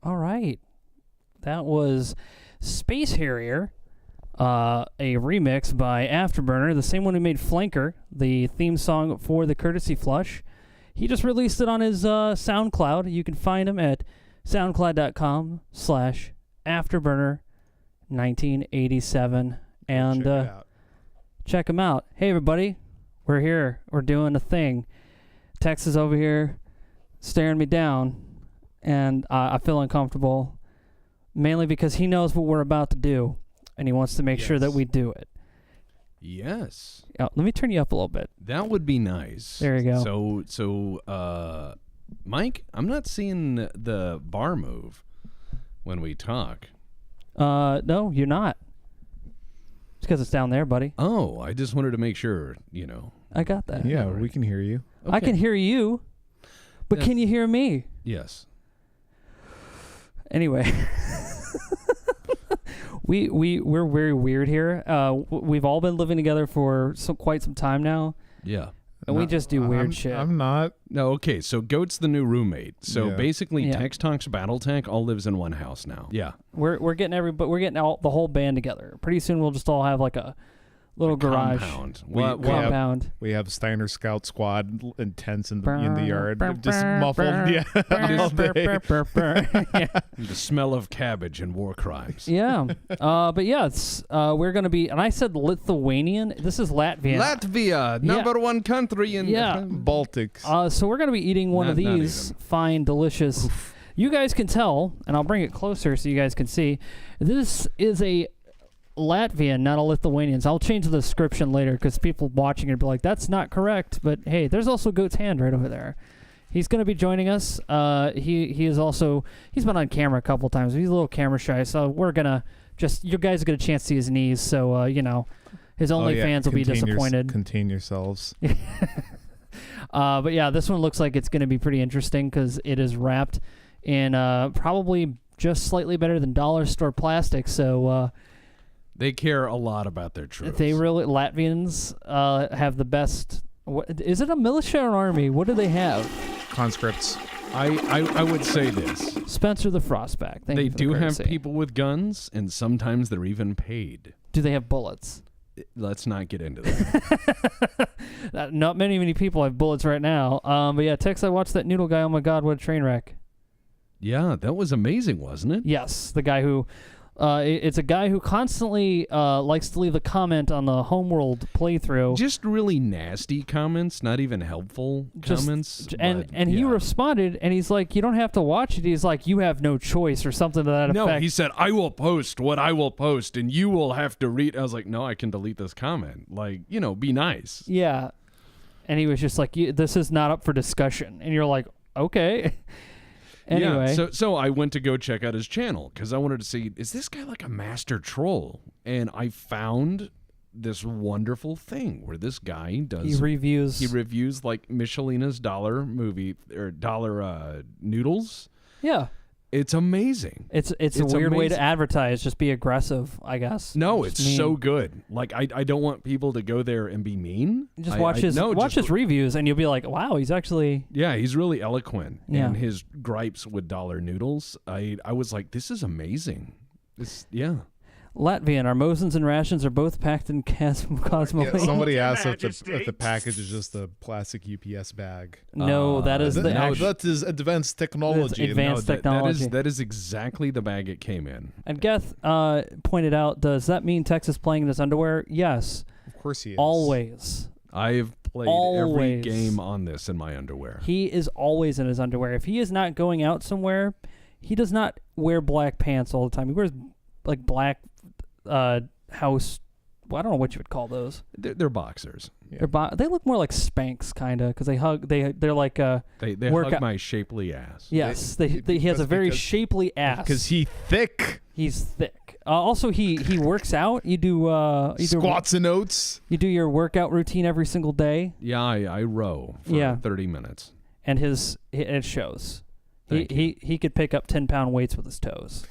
All right. That was Space Harrier, a remix by Afterburner, the same one who made Flanker, the theme song for the Courtesy Flush. He just released it on his SoundCloud. You can find him at soundcloud.com/Afterburner1987. And check him out. Hey, everybody. We're here. We're doing a thing. Tex is over here staring me down, and I feel uncomfortable, mainly because he knows what we're about to do, and he wants to make sure that we do it. Yes. Let me turn you up a little bit. That would be nice. There you go. So, Mike, I'm not seeing the bar move when we talk. No, you're not. It's because it's down there, buddy. Oh, I just wanted to make sure, I got that. Yeah, Right. we can hear you. I can hear you, but can you hear me? Yes. Anyway, we're very weird here. We've all been living together for quite some time now. Yeah. And we just do weird shit. I'm not. No, okay, so Goat's the new roommate. So Yeah. basically, Yeah. Tex Talks Battletech all lives in one house now. Yeah. We're getting the whole band together. Pretty soon we'll just all have like a little garage Compound. compound. We have Steiner Scout Squad and tents in the yard, just muffled. Yeah. The smell of cabbage and war crimes. Yeah. But yeah, it's we're gonna be, and I said Lithuanian. This is Latvian. Latvia, number one country in Yeah. Baltics. So we're gonna be eating one of Not these even. fine, delicious. Oof. You guys can tell, and I'll bring it closer so you guys can see. This is a Latvian, not a Lithuanian. So I'll change the description later because people watching it will be like, "That's not correct." But hey, there's also Goat's hand right over there. He's going to be joining us. He is also, he's been on camera a couple times. He's a little camera shy, so we're gonna you guys get a chance to see his knees. So his OnlyFans will be disappointed. Contain yourselves. But yeah, this one looks like it's going to be pretty interesting because it is wrapped in probably just slightly better than dollar store plastic. So They care a lot about their troops. Latvians have the best. Is it a militia or an army? What do they have? Conscripts. I would say this. Spencer the Frostback. Thank They you for the do have courtesy. people with guns, and sometimes they're even paid. Do they have bullets? Let's not get into that. Not many people have bullets right now. But yeah, Tex, I watched that noodle guy. Oh my God, what a train wreck! Yeah, that was amazing, wasn't it? Yes, the guy who. It's a guy who constantly likes to leave a comment on the Homeworld playthrough. Just really nasty comments, not even helpful comments. And he responded, and he's like, "You don't have to watch it." He's like, "You have no choice," or something to that effect. No, he said, "I will post what I will post, and you will have to read." I was like, "No, I can delete this comment. Like, be nice." Yeah, and he was just like, "This is not up for discussion," and you're like, "Okay." Anyway, yeah, so I went to go check out his channel because I wanted to see, is this guy like a master troll? And I found this wonderful thing where this guy does he reviews like Michelina's dollar movie or dollar noodles. Yeah, it's amazing. It's a weird way to amazing. advertise. Just be aggressive, I guess. No, Just it's mean. so good. Like I don't want people to go there and be mean. Just watch his reviews, and you'll be like, "Wow, he's actually." Yeah, he's really eloquent. Yeah. And his gripes with dollar noodles, I was like, this is amazing. Latvian, our Mosins and rations are both packed in Cosmo. Yeah, somebody asked if the package is just a plastic UPS bag. No, that is the actual. That is advanced technology. It's advanced technology. That is exactly the bag it came in. And Geth pointed out, does that mean Tex is playing in his underwear? Yes. Of course he is. Always. I've played every game on this in my underwear. He is always in his underwear. If he is not going out somewhere, he does not wear black pants all the time. He wears like black house. Well, I don't know what you would call those. They're boxers. Yeah. They look more like Spanx, kind of, because they hug. They're like they hug my shapely ass. Yes, he has a very shapely ass. Because he's thick. He's thick. Also, he works out. You do squats and oats. You do your workout routine every single day. Yeah, I row for 30 minutes. And it shows. He could pick up 10-pound weights with his toes.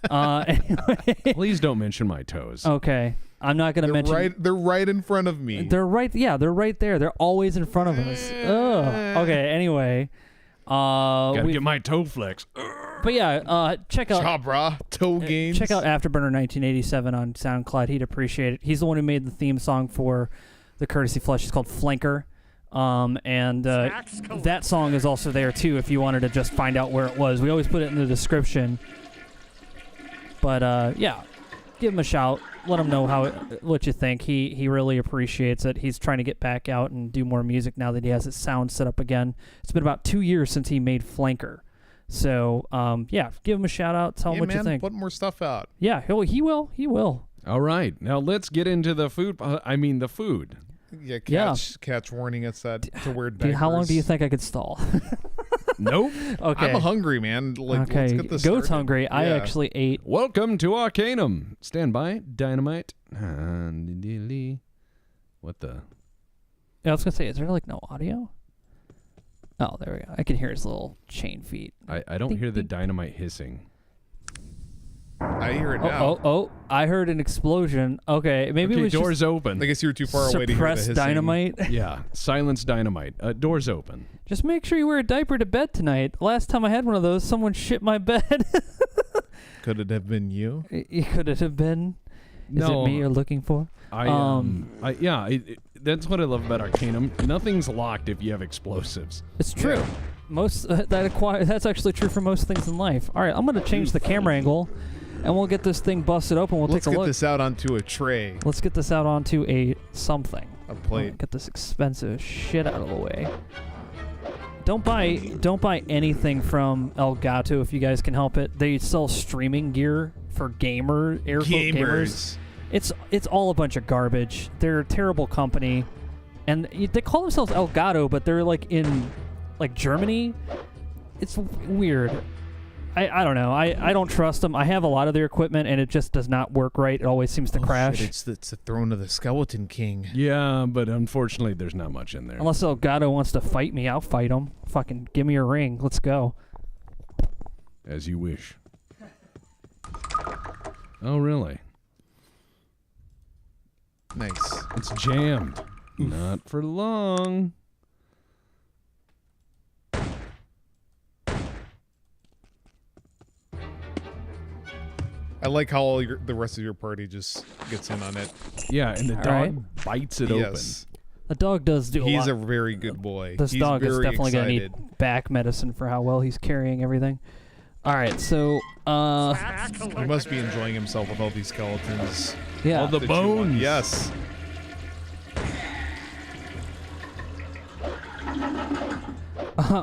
Anyway. Please don't mention my toes. Okay, I'm not going to mention. They're right in front of me. They're right. Yeah, they're right there. They're always in front of us. Ugh. Okay. Anyway, Gotta get my toe flex. But yeah, check out Chabra, toe games. check out Afterburner 1987 on SoundCloud. He'd appreciate it. He's the one who made the theme song for the Courtesy Flush. It's called Flanker. That song is also there too if you wanted to just find out where it was. We always put it in the description. But yeah, give him a shout. Let him know what you think. He really appreciates it. He's trying to get back out and do more music now that he has his sound set up again. It's been about 2 years since he made Flanker. So, yeah, give him a shout out. Tell him what you think. Put more stuff out. Yeah, he will. He will. All right. Now let's get into the food. The food. Yeah, catch warning us that to wear diapers. Dude, how long do you think I could stall? Nope. Okay. I'm hungry, man. Let's get this Goat's started. hungry. Yeah. I actually ate. Welcome to Arcanum. Stand by. Dynamite. What the? I was going to say, is there like no audio? Oh, there we go. I can hear his little chain feet. I don't hear the dynamite hissing. I hear it now. Oh, I heard an explosion. Okay, maybe it was doors open. I guess you were too far away to hear the suppressed hissing. dynamite. Yeah, silence dynamite. Doors open. Just make sure you wear a diaper to bed tonight. Last time I had one of those, someone shit my bed. Could it have been you? Could it have been? Is No. it me you're looking for? That's what I love about Arcanum. Nothing's locked if you have explosives. It's true. Most that's actually true for most things in life. All right, I'm gonna change the camera angle, and we'll get this thing busted open. Let's take a get look. this out onto a tray. Let's get this out onto a something. A plate. Get this expensive shit out of the way. Don't buy anything from Elgato if you guys can help it. They sell streaming gear for gamers. It's all a bunch of garbage. They're a terrible company, and they call themselves Elgato, but they're like in Germany. It's weird. I don't know. I don't trust them. I have a lot of their equipment, and it just does not work right. It always seems to crash. Shit, it's the throne of the Skeleton King. Yeah, but unfortunately, there's not much in there. Unless Elgato wants to fight me, I'll fight him. Fucking give me a ring. Let's go. As you wish. Oh, really? Nice. It's jammed. Not for long. I like how all the rest of your party just gets in on it. Yeah, and the dog right. bites it Yes. The dog does do a lot. He's a very good boy. This He's dog is very definitely going to excited. need back medicine for how well he's carrying everything. All right, so He must be enjoying himself with all these skeletons. yeah, All the that you want. bones. Yes.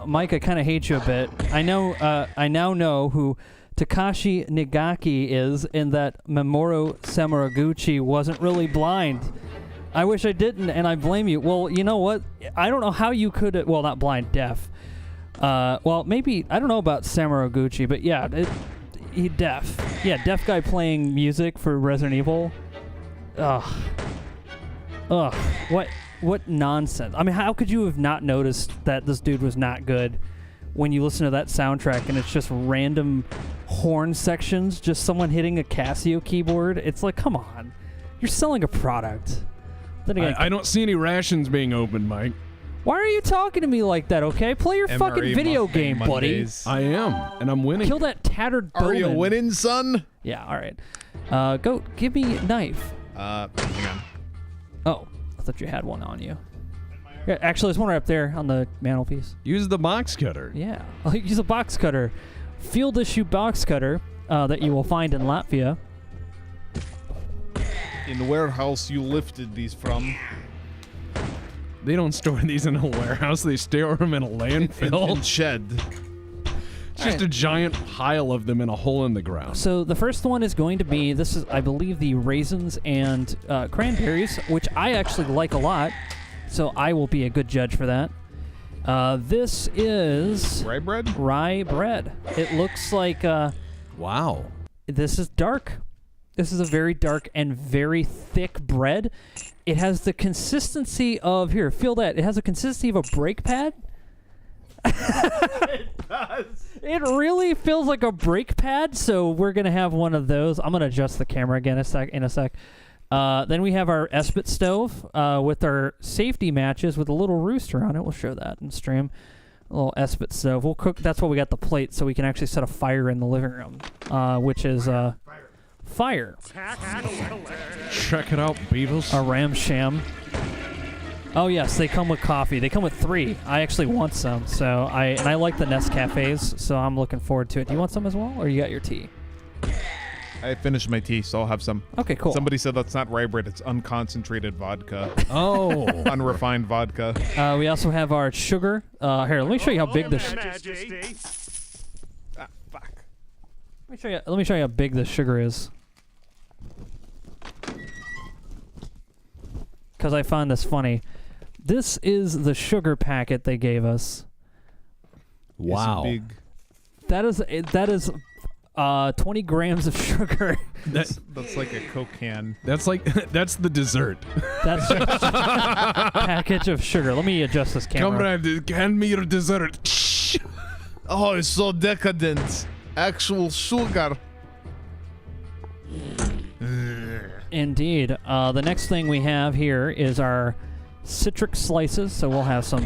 Mike, I kind of hate you a bit. I now know who Takashi Nagaki is, and that Mamoru Samuraguchi wasn't really blind. I wish I didn't, and I blame you. Well, you know what? I don't know how you could. Well, not blind, deaf. Well, maybe I don't know about Samuraguchi, but yeah, he deaf. Yeah, deaf guy playing music for Resident Evil. Ugh. What nonsense. I mean, how could you have not noticed that this dude was not good when you listen to that soundtrack and it's just random horn sections, just someone hitting a Casio keyboard? It's like, come on. You're selling a product. Then again, I don't see any rations being opened, Mike. why are you talking to me like that, okay? Play your fucking MRE video game, buddy. Mondays. I am, and I'm winning. Kill that tattered Are you bowman. winning, son? Yeah, all right. Goat, give me a knife. Hang on. Oh, I thought you had one on you. Yeah, actually, there's one right up there on the mantelpiece. Use the box cutter. Yeah, I'll use a box cutter. Field issue box cutter that you will find in Latvia. In the warehouse you lifted these from. They don't store these in a warehouse. They store them in a landfill. In shed. It's just a giant pile of them in a hole in the ground. So the first one is going to be, this is, I believe, the raisins and cranberries, which I actually like a lot. So I will be a good judge for that. This is Rye bread? rye bread. It looks like Wow. this is dark. This is a very dark and very thick bread. It has the consistency of, here, feel that. It has the consistency of a brake pad. It does. It really feels like a brake pad, so we're going to have one of those. I'm going to adjust the camera again in a sec. Then we have our Espit stove with our safety matches with a little rooster on it. We'll show that in stream. A little Espit stove. We'll cook. That's why we got the plate, so we can actually set a fire in the living room, which is fire. Check it out, Beavers. A ramsham. Oh yes, they come with coffee. They come with 3. I actually want some, so I like the Nescafes, so I'm looking forward to it. Do you want some as well, or you got your tea? I finished my tea, so I'll have some. Okay, cool. Somebody said that's not rye bread; it's unconcentrated vodka, Oh. unrefined vodka. We also have our sugar. Here, let me show you how big this. Fuck. Let me show you how big this sugar is. Because I find this funny. This is the sugar packet they gave us. Wow. Big. That is 20 grams of sugar. That's like a Coke can. That's the dessert. That's a package of sugar. Let me adjust this camera. Comrade, hand me your dessert. Oh, it's so decadent. Actual sugar. Indeed. The next thing we have here is our citric slices. So we'll have some.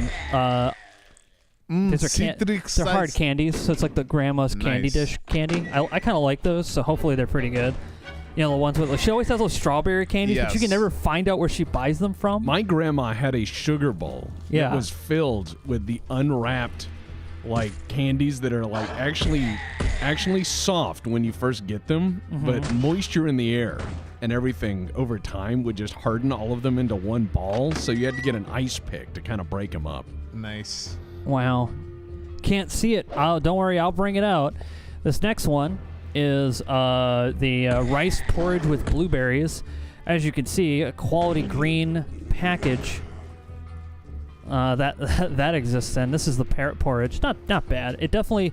These are they're hard candies, so it's like the grandma's candy dish candy. I kind of like those, so hopefully they're pretty good. You know, the ones with she always has those strawberry candies, but you can never find out where she buys them from. My grandma had a sugar bowl. Yeah. That was filled with the unwrapped, like candies that are like actually soft when you first get them, but moisture in the air and everything over time would just harden all of them into one ball. So you had to get an ice pick to kind of break them up. Nice. Wow. Can't see it. Don't worry, I'll bring it out. This next one is the rice porridge with blueberries. As you can see, a quality green package that exists in. This is the parrot porridge. Not bad. It definitely,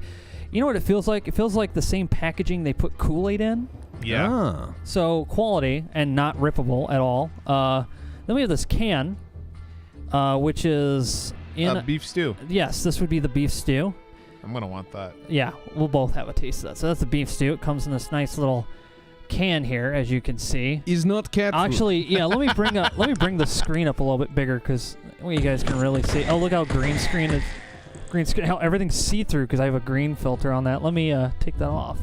you know what it feels like? It feels like the same packaging they put Kool-Aid in. Yeah. Ah. So quality and not rippable at all. Then we have this can, which is in beef stew. Yes, this would be the beef stew. I'm gonna want that. Yeah, we'll both have a taste of that. So that's the beef stew. It comes in this nice little can here, as you can see. Is not cat food. Actually, yeah. Let me bring the screen up a little bit bigger, because you guys can really see. Oh, look how green screen. How everything's see-through because I have a green filter on that. Let me take that off.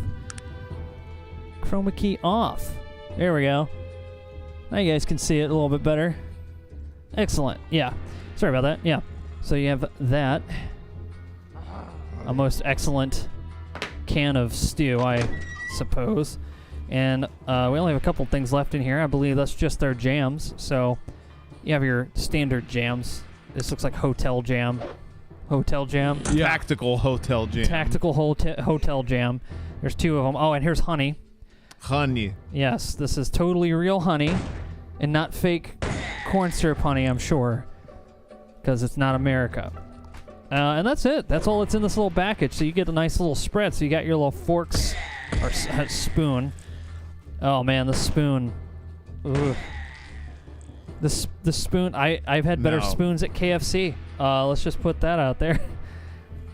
Chroma key off. There we go. Now you guys can see it a little bit better. Excellent. Yeah. Sorry about that. Yeah. So you have that. A most excellent can of stew, I suppose. And we only have a couple things left in here. I believe that's just their jams. So you have your standard jams. This looks like hotel jam. Hotel jam. Yeah. Tactical hotel jam. Tactical hotel jam. There's 2 of them. Oh, and here's honey. Honey. Yes, this is totally real honey and not fake corn syrup honey, I'm sure, because it's not America. And that's it. That's all that's in this little package. So you get a nice little spread. So you got your little forks or spoon. Oh man, the spoon. Ugh. The spoon. I've had better spoons at KFC. Let's just put that out there.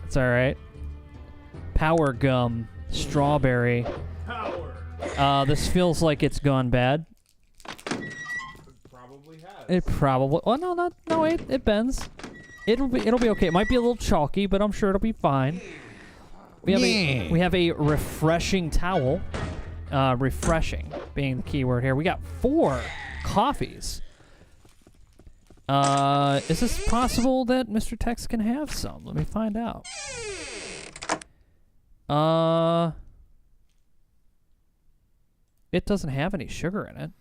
It's all right. Power gum, strawberry. Power. This feels like it's gone bad. It probably has. It probably. Oh no, wait. It bends. It'll be okay. It might be a little chalky, but I'm sure it'll be fine. We have a refreshing towel. Refreshing being the key word here. We got 4 coffees. Is this possible that Mr. Tex can have some? Let me find out. It doesn't have any sugar in it.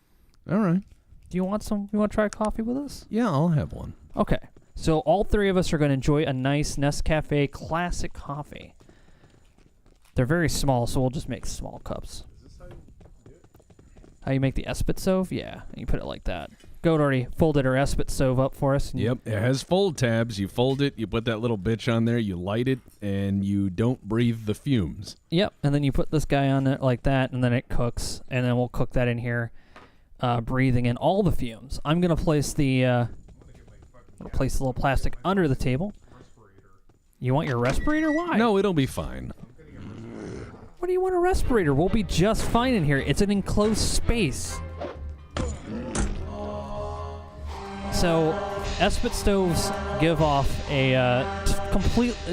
All right. Do you want some? You want to try coffee with us? Yeah, I'll have one. Okay. So all 3 of us are going to enjoy a nice Nescafe classic coffee. They're very small, so we'll just make small cups. Is this how you do it? How you make the Espit stove? Yeah, you put it like that. Goat already folded her Espit stove up for us. Yep, it has fold tabs. You fold it, you put that little bitch on there, you light it, and you don't breathe the fumes. Yep, and then you put this guy on it like that, and then it cooks, and then we'll cook that in here, breathing in all the fumes. I'm going to place the little plastic under the table. You want your respirator? Why? No, it'll be fine. What do you want a respirator? We'll be just fine in here. It's an enclosed space. So, Espit stoves give off a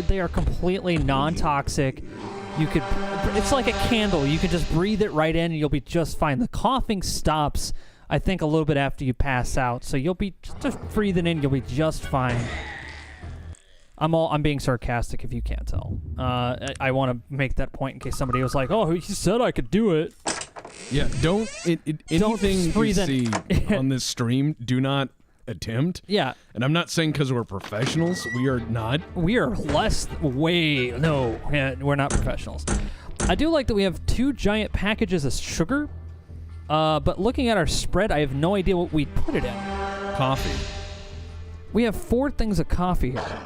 they are completely non-toxic. It's like a candle. You can just breathe it right in and you'll be just fine. The coughing stops, I think, a little bit after you pass out. So you'll be just breathing in, you'll be just fine. I'm being sarcastic if you can't tell. I want to make that point in case somebody was like, "Oh, he said I could do it." Yeah, anything you see on this stream, do not attempt. Yeah. And I'm not saying because we're professionals. We are not. We are no, we're not professionals. I do like that we have 2 giant packages of sugar, but looking at our spread, I have no idea what we'd put it in. Coffee. We have 4 things of coffee here.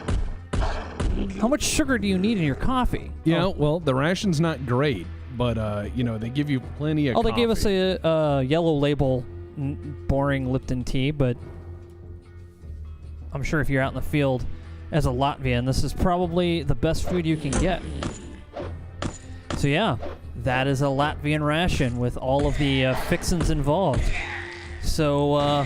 How much sugar do you need in your coffee? Yeah, well, the ration's not great, but, they give you plenty of coffee. They gave us a yellow label, boring Lipton tea, but I'm sure if you're out in the field as a Latvian, this is probably the best food you can get. So yeah, that is a Latvian ration with all of the fixins involved. So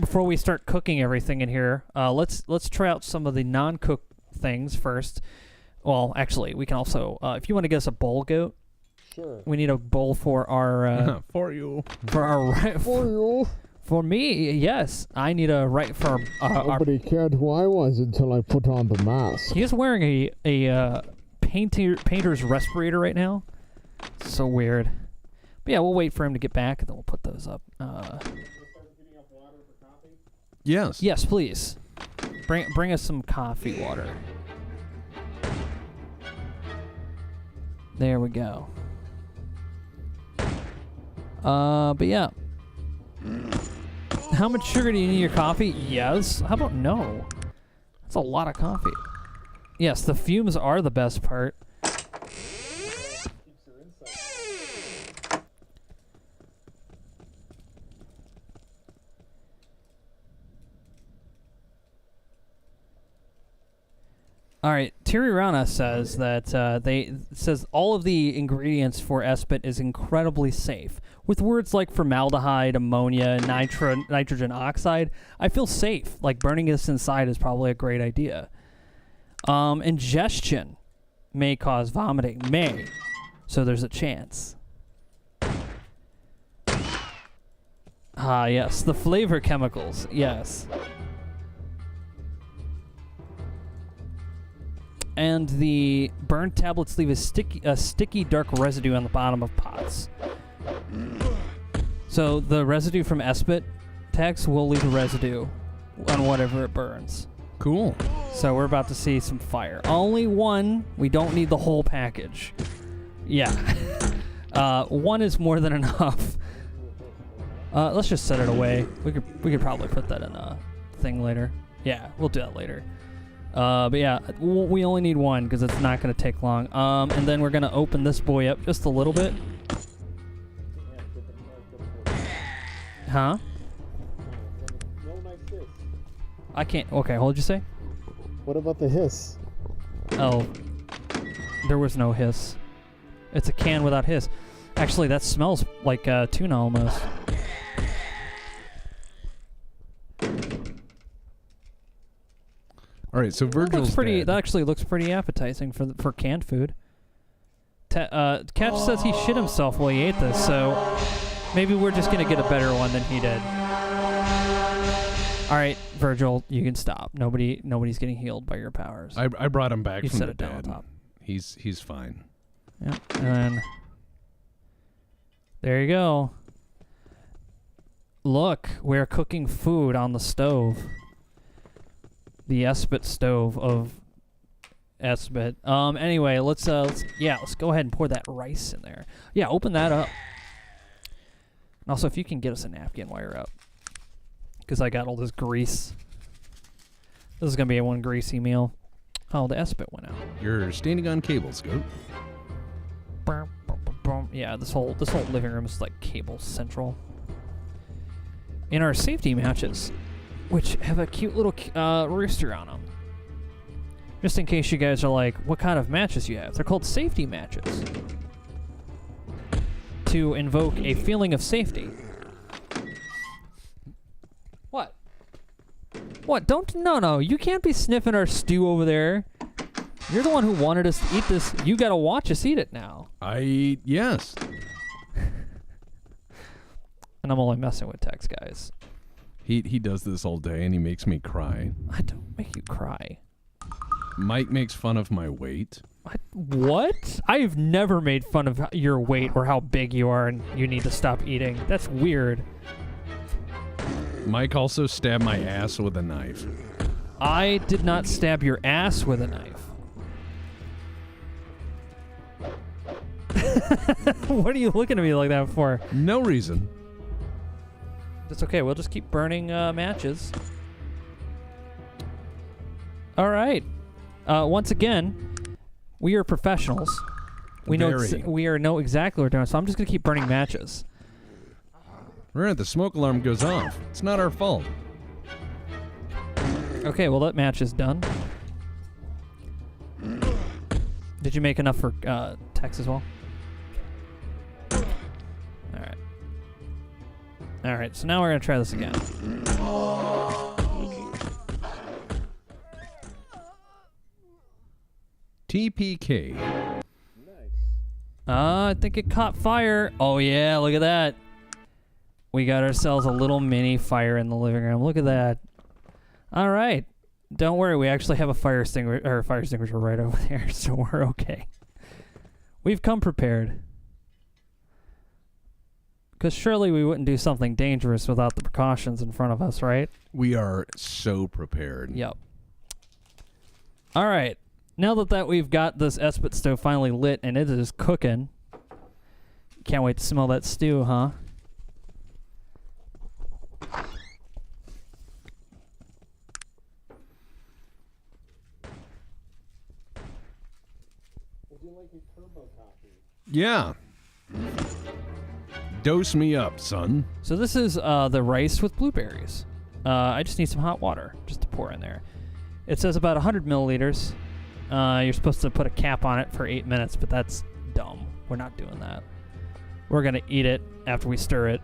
before we start cooking everything in here, let's try out some of the non-cooked things first. Well, actually, we can also, if you want to get us a bowl, Goat. Sure. We need a bowl for our for you. For me, yes. I need a for Nobody cared who I was until I put on the mask. He is wearing a painter's respirator right now. So weird. But yeah, we'll wait for him to get back, and then we'll put those up. Yes. Yes, please. Bring us some coffee water. There we go. But yeah. How much sugar do you need in your coffee? Yes. How about no? That's a lot of coffee. Yes, the fumes are the best part. All right, Tirirana says that says all of the ingredients for Espit is incredibly safe. With words like formaldehyde, ammonia, nitrogen oxide, I feel safe. Like burning this inside is probably a great idea. Ingestion may cause vomiting. So there's a chance. Ah, yes, the flavor chemicals. Yes. And the burned tablets leave a sticky dark residue on the bottom of pots. So the residue from Espit text will leave a residue on whatever it burns. Cool. So we're about to see some fire. Only 1. We don't need the whole package. Yeah. 1 is more than enough. Let's just set it away. We could probably put that in a thing later. Yeah, we'll do that later. But yeah, we only need 1 because it's not going to take long. And then we're going to open this boy up just a little bit. Huh? I can't. Okay, what did you say? What about the hiss? Oh, there was no hiss. It's a can without hiss. Actually, that smells like tuna almost. All right, so Virgil's dead. That actually looks pretty appetizing for canned food. Catch says he shit himself while he ate this, so maybe we're just gonna get a better one than he did. All right, Virgil, you can stop. Nobody's getting healed by your powers. I brought him back You from set the it down dead. on top. He's fine. Yeah, and then there you go. Look, we're cooking food on the stove. The Espit stove of Espit. Anyway, let's go ahead and pour that rice in there. Yeah, open that up. And also, if you can get us a napkin while you're up, because I got all this grease. This is gonna be a one greasy meal. Oh, the Espit went out. You're standing on cables, Goat. Yeah, this whole living room is like cable central. In our safety matches, which have a cute little rooster on them. Just in case you guys are like, what kind of matches you have? They're called safety matches. To invoke a feeling of safety. What? What? Don't. No. You can't be sniffing our stew over there. You're the one who wanted us to eat this. You gotta watch us eat it now. Yes. And I'm only messing with Tex, guys. He does this all day, and he makes me cry. I don't make you cry. Mike makes fun of my weight. What? I've never made fun of your weight or how big you are and you need to stop eating. That's weird. Mike also stabbed my ass with a knife. I did not stab your ass with a knife. What are you looking at me like that for? No reason. That's okay. We'll just keep burning matches. All right. Once again, we are professionals. We know exactly what we're doing. So I'm just gonna keep burning matches. The smoke alarm goes off. It's not our fault. Okay. Well, that match is done. Did you make enough for Tex as well? All right, so now we're going to try this again. TPK. I think it caught fire. Oh, yeah, look at that. We got ourselves a little mini fire in the living room. Look at that. All right. Don't worry, we actually have a fire extinguisher right over there, so we're okay. We've come prepared. Because surely we wouldn't do something dangerous without the precautions in front of us, right? We are so prepared. Yep. All right. Now that we've got this Espit stove finally lit and it is cooking, can't wait to smell that stew, huh? Would you like your turbo coffee? Yeah. Dose me up, son. So this is the rice with blueberries. I just need some hot water just to pour in there. It says about 100 milliliters. You're supposed to put a cap on it for 8 minutes, but that's dumb. We're not doing that. We're going to eat it after we stir it.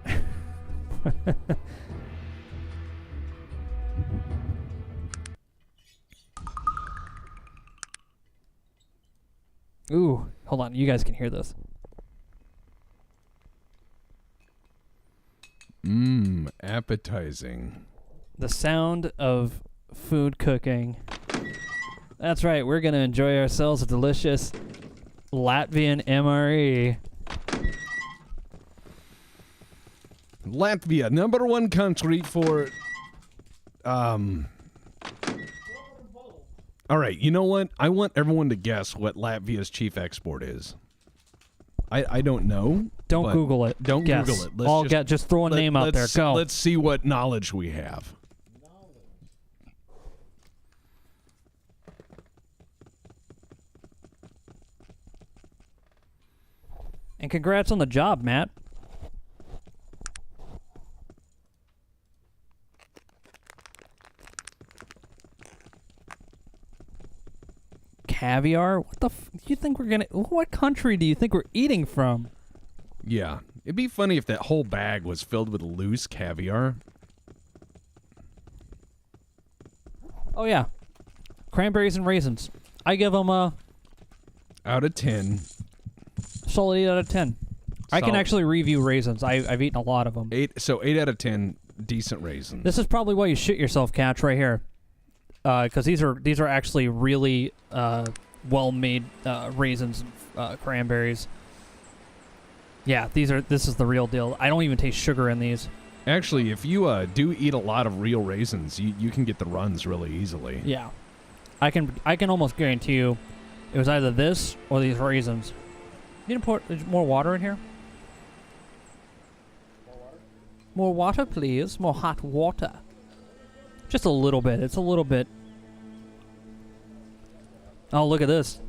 Ooh, hold on. You guys can hear this. Appetizing. The sound of food cooking. That's right. We're going to enjoy ourselves a delicious Latvian MRE. Latvia, #1 country for... All right, you know what? I want everyone to guess what Latvia's chief export is. I don't know. Don't Google it. Don't Guess. Google it. Just throw a name out there. Go. Let's see what knowledge we have. And congrats on the job, Matt. Caviar? What the you think we're gonna... What country do you think we're eating from? Yeah. It'd be funny if that whole bag was filled with loose caviar. Oh, yeah. Cranberries and raisins. I give them a... Out of 10. Solid 8 out of 10. I can Solid. actually review raisins. I've eaten a lot of them. 8 out of 10 decent raisins. This is probably why you shit yourself, Catch, right here. Because these are actually really well-made raisins and cranberries. Yeah, this is the real deal. I don't even taste sugar in these. Actually, if you do eat a lot of real raisins, you can get the runs really easily. Yeah. I can almost guarantee you it was either this or these raisins. Need to pour more water in here? More water, please. More hot water. Just a little bit. It's a little bit. Oh, look at this.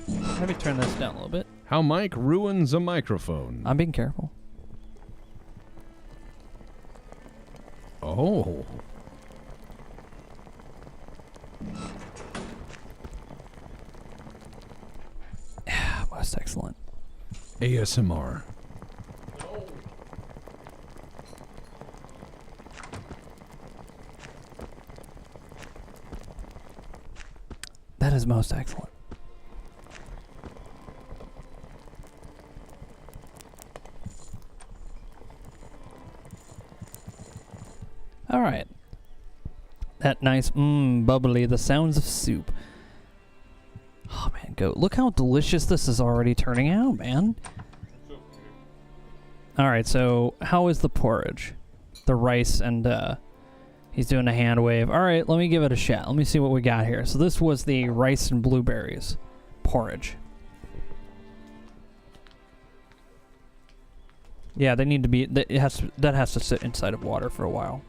Let me turn this down a little bit. How Mike ruins a microphone. I'm being careful. Oh. Most excellent. ASMR. That is most excellent. All right. That nice, bubbly, the sounds of soup. Oh, man, goat. Look how delicious this is already turning out, man. All right, so how is the porridge? The rice and, he's doing a hand wave. All right, let me give it a shot. Let me see what we got here. So this was the rice and blueberries porridge. Yeah, they need to be, that has to sit inside of water for a while.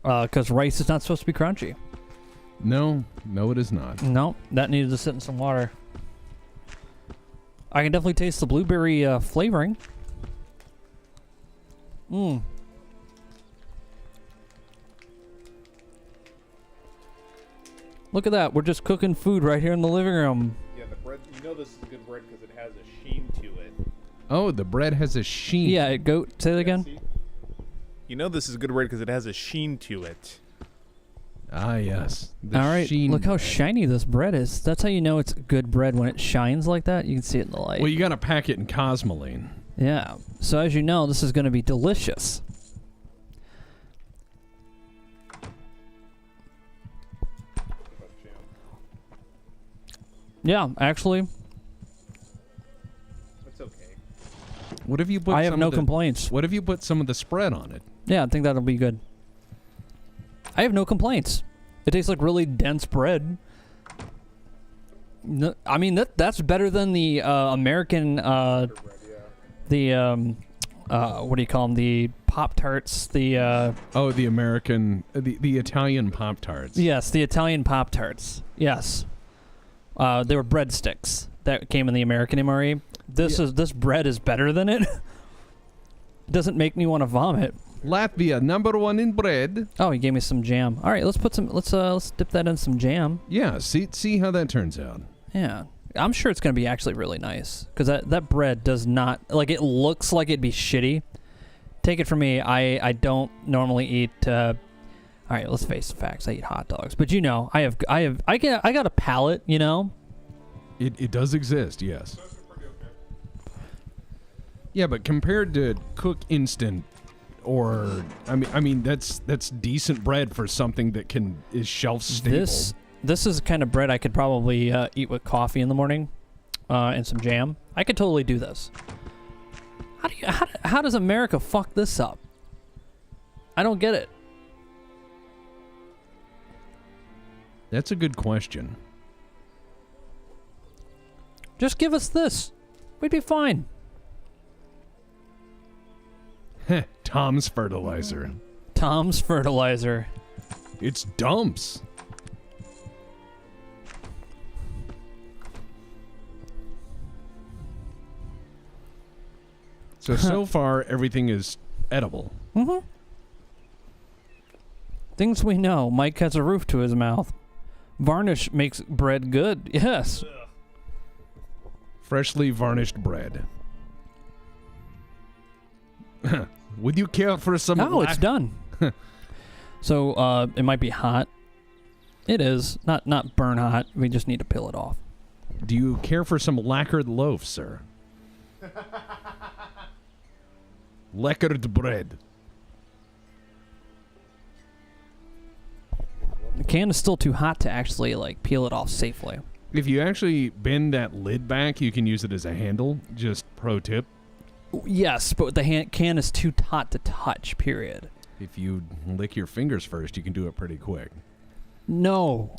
Because rice is not supposed to be crunchy. No, it is not. No, that needed to sit in some water. I can definitely taste the blueberry flavoring. Mmm. Look at that. We're just cooking food right here in the living room. Yeah, the bread. You know this is good bread because it has a sheen to it. Oh, the bread has a sheen. Yeah, goat. Say that again. See? You know this is good bread because it has a sheen to it. Ah, yes. The All right. sheen Look how bread. shiny this bread is. That's how you know it's good bread when it shines like that. You can see it in the light. Well, you got to pack it in cosmoline. Yeah. So as you know, this is going to be delicious. Yeah, actually, That's okay. What if you put I have some no of the, complaints. What if you put some of the spread on it? Yeah, I think that'll be good. I have no complaints. It tastes like really dense bread. No, I mean that's better than the American what do you call them? The Pop-Tarts, the Oh, the American, the Italian Pop-Tarts. yes, the Italian Pop-Tarts. Yes. They were breadsticks that came in the American MRE. This bread is better than it. Doesn't make me want to vomit. Latvia, #1 in bread. Oh, he gave me some jam. All right, let's dip that in some jam. Yeah, see how that turns out. Yeah. I'm sure it's going to be actually really nice because that bread does not, like, it looks like it'd be shitty. Take it from me, I don't normally eat all right, let's face the facts. I eat hot dogs. But you know, I got a palate, you know. It does exist, yes. Yeah, but compared to Cook Instant, or I mean that's decent bread for something that is shelf stable. This is the kind of bread I could probably eat with coffee in the morning, and some jam. I could totally do this. How does America fuck this up? I don't get it. That's a good question. Just give us this. We'd be fine. Tom's fertilizer. Tom's fertilizer. It's dumps. So far, everything is edible. Mm-hmm. Things we know. Mike has a roof to his mouth. Varnish makes bread good. Yes. Freshly varnished bread. Would you care for some? Oh, it's done. So it might be hot. It is not burn hot. We just need to peel it off. Do you care for some lacquered loaf, sir? Lacquered bread. The can is still too hot to actually like peel it off safely. If you actually bend that lid back, you can use it as a handle. Just pro tip. Yes, but the can is too hot to touch, period. If you lick your fingers first, you can do it pretty quick. No.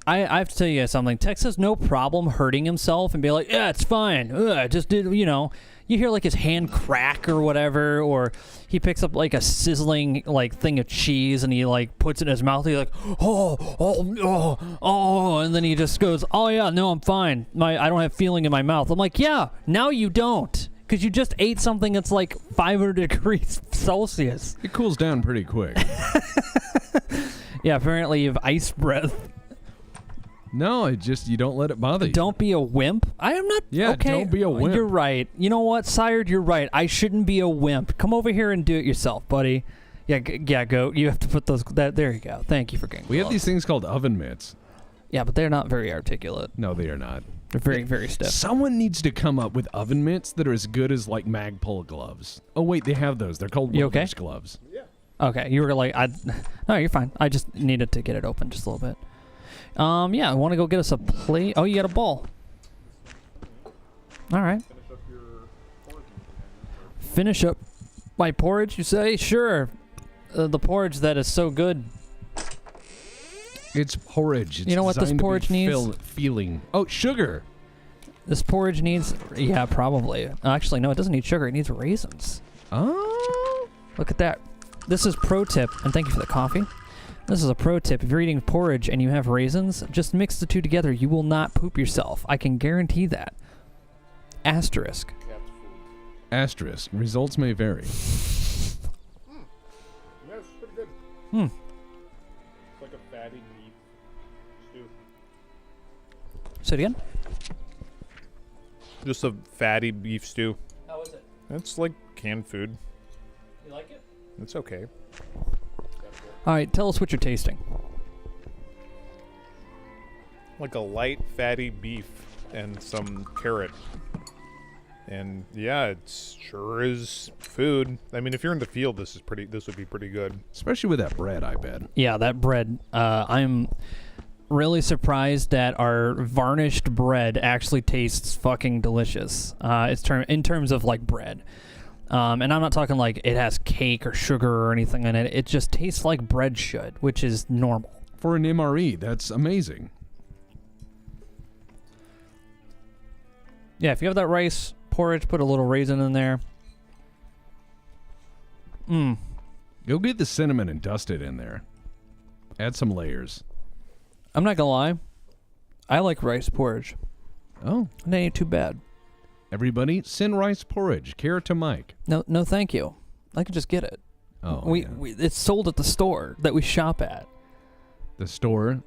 I have to tell you guys something. Tex has no problem hurting himself and be like, yeah, it's fine. I just did, you know. You hear like his hand crack or whatever, or he picks up like a sizzling like thing of cheese and he like puts it in his mouth. He's like, oh, and then he just goes, oh yeah, no, I'm fine. I don't have feeling in my mouth. I'm like, yeah, now you don't, because you just ate something that's like 500 degrees Celsius. It cools down pretty quick. Yeah, apparently you have ice breath. No, you don't let it bother you. Don't be a wimp. I am not. Yeah, okay. don't be a wimp. You're right. You know what, Sired? You're right. I shouldn't be a wimp. Come over here and do it yourself, buddy. Yeah, goat. You have to put those. There you go. Thank you for getting. We have these things called oven mitts. Yeah, but they're not very articulate. No, they are not. They're very, very stiff. Someone needs to come up with oven mitts that are as good as like Magpul gloves. Oh wait, they have those. They're called You okay? Wilderness gloves. Yeah. Okay, you were like, no, you're fine. I just needed to get it open just a little bit. Yeah, I want to go get us a plate. Oh, you got a bowl. All right. Finish up my porridge, you say? Sure. The porridge that is so good. It's porridge. It's You know what this designed to be porridge needs? Feeling. Oh, sugar. This porridge needs, yeah, probably. Actually, no, it doesn't need sugar. It needs raisins. Oh. Look at that. This is pro tip, and thank you for the coffee. This is a pro tip. If you're eating porridge and you have raisins, just mix the two together. You will not poop yourself. I can guarantee that. Asterisk. Asterisk. Results may vary. That's pretty good. Hmm. It's like a fatty meat stew. Say it again? Just a fatty beef stew. How is it? It's like canned food. You like it? It's okay. All right, tell us what you're tasting. Like a light fatty beef and some carrot. And yeah, it sure is food. I mean, if you're in the field, this would be pretty good. Especially with that bread, I bet. Yeah, that bread. I'm really surprised that our varnished bread actually tastes fucking delicious. In terms of like bread. And I'm not talking like it has cake or sugar or anything in it. It just tastes like bread should, which is normal. For an MRE, that's amazing. Yeah, if you have that rice porridge, put a little raisin in there. Go get the cinnamon and dust it in there. Add some layers. I'm not gonna lie. I like rice porridge. Oh. It ain't too bad. Everybody, send rice porridge. Care to Mike. No, thank you. I could just get it. Oh, yeah. It's sold at the store that we shop at. The store.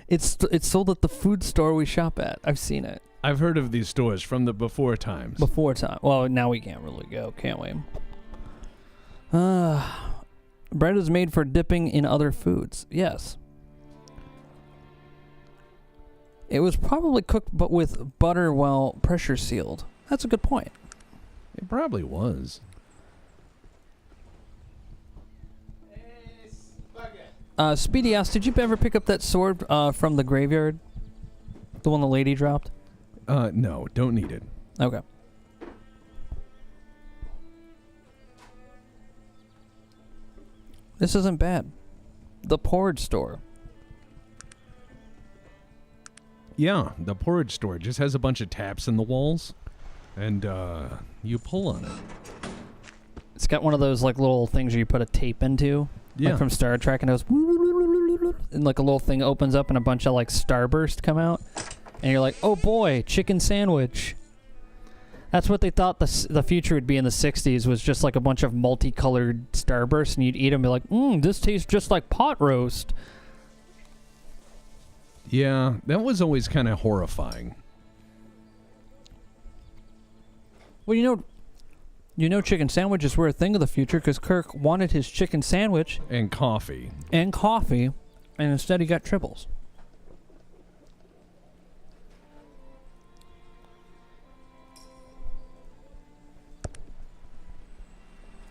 It's sold at the food store we shop at. I've seen it. I've heard of these stores from the before times. Before time. Well, now we can't really go, can't we? Bread is made for dipping in other foods. Yes. It was probably cooked but with butter while pressure sealed. That's a good point. It probably was. Speedy asked, did you ever pick up that sword from the graveyard? The one the lady dropped? No, don't need it. Okay. This isn't bad. The porridge store. Yeah, the porridge store just has a bunch of taps in the walls, and you pull on it. It's got one of those like little things where you put a tape into, Yeah. like from Star Trek, and it goes, and like a little thing opens up, and a bunch of like starburst come out, and you're like, oh boy, chicken sandwich. That's what they thought the future would be in the 60s, was just like a bunch of multicolored starbursts, and you'd eat them and be like, this tastes just like pot roast. Yeah, that was always kind of horrifying. Well, you know chicken sandwiches were a thing of the future because Kirk wanted his chicken sandwich And coffee. and coffee, and instead he got triples.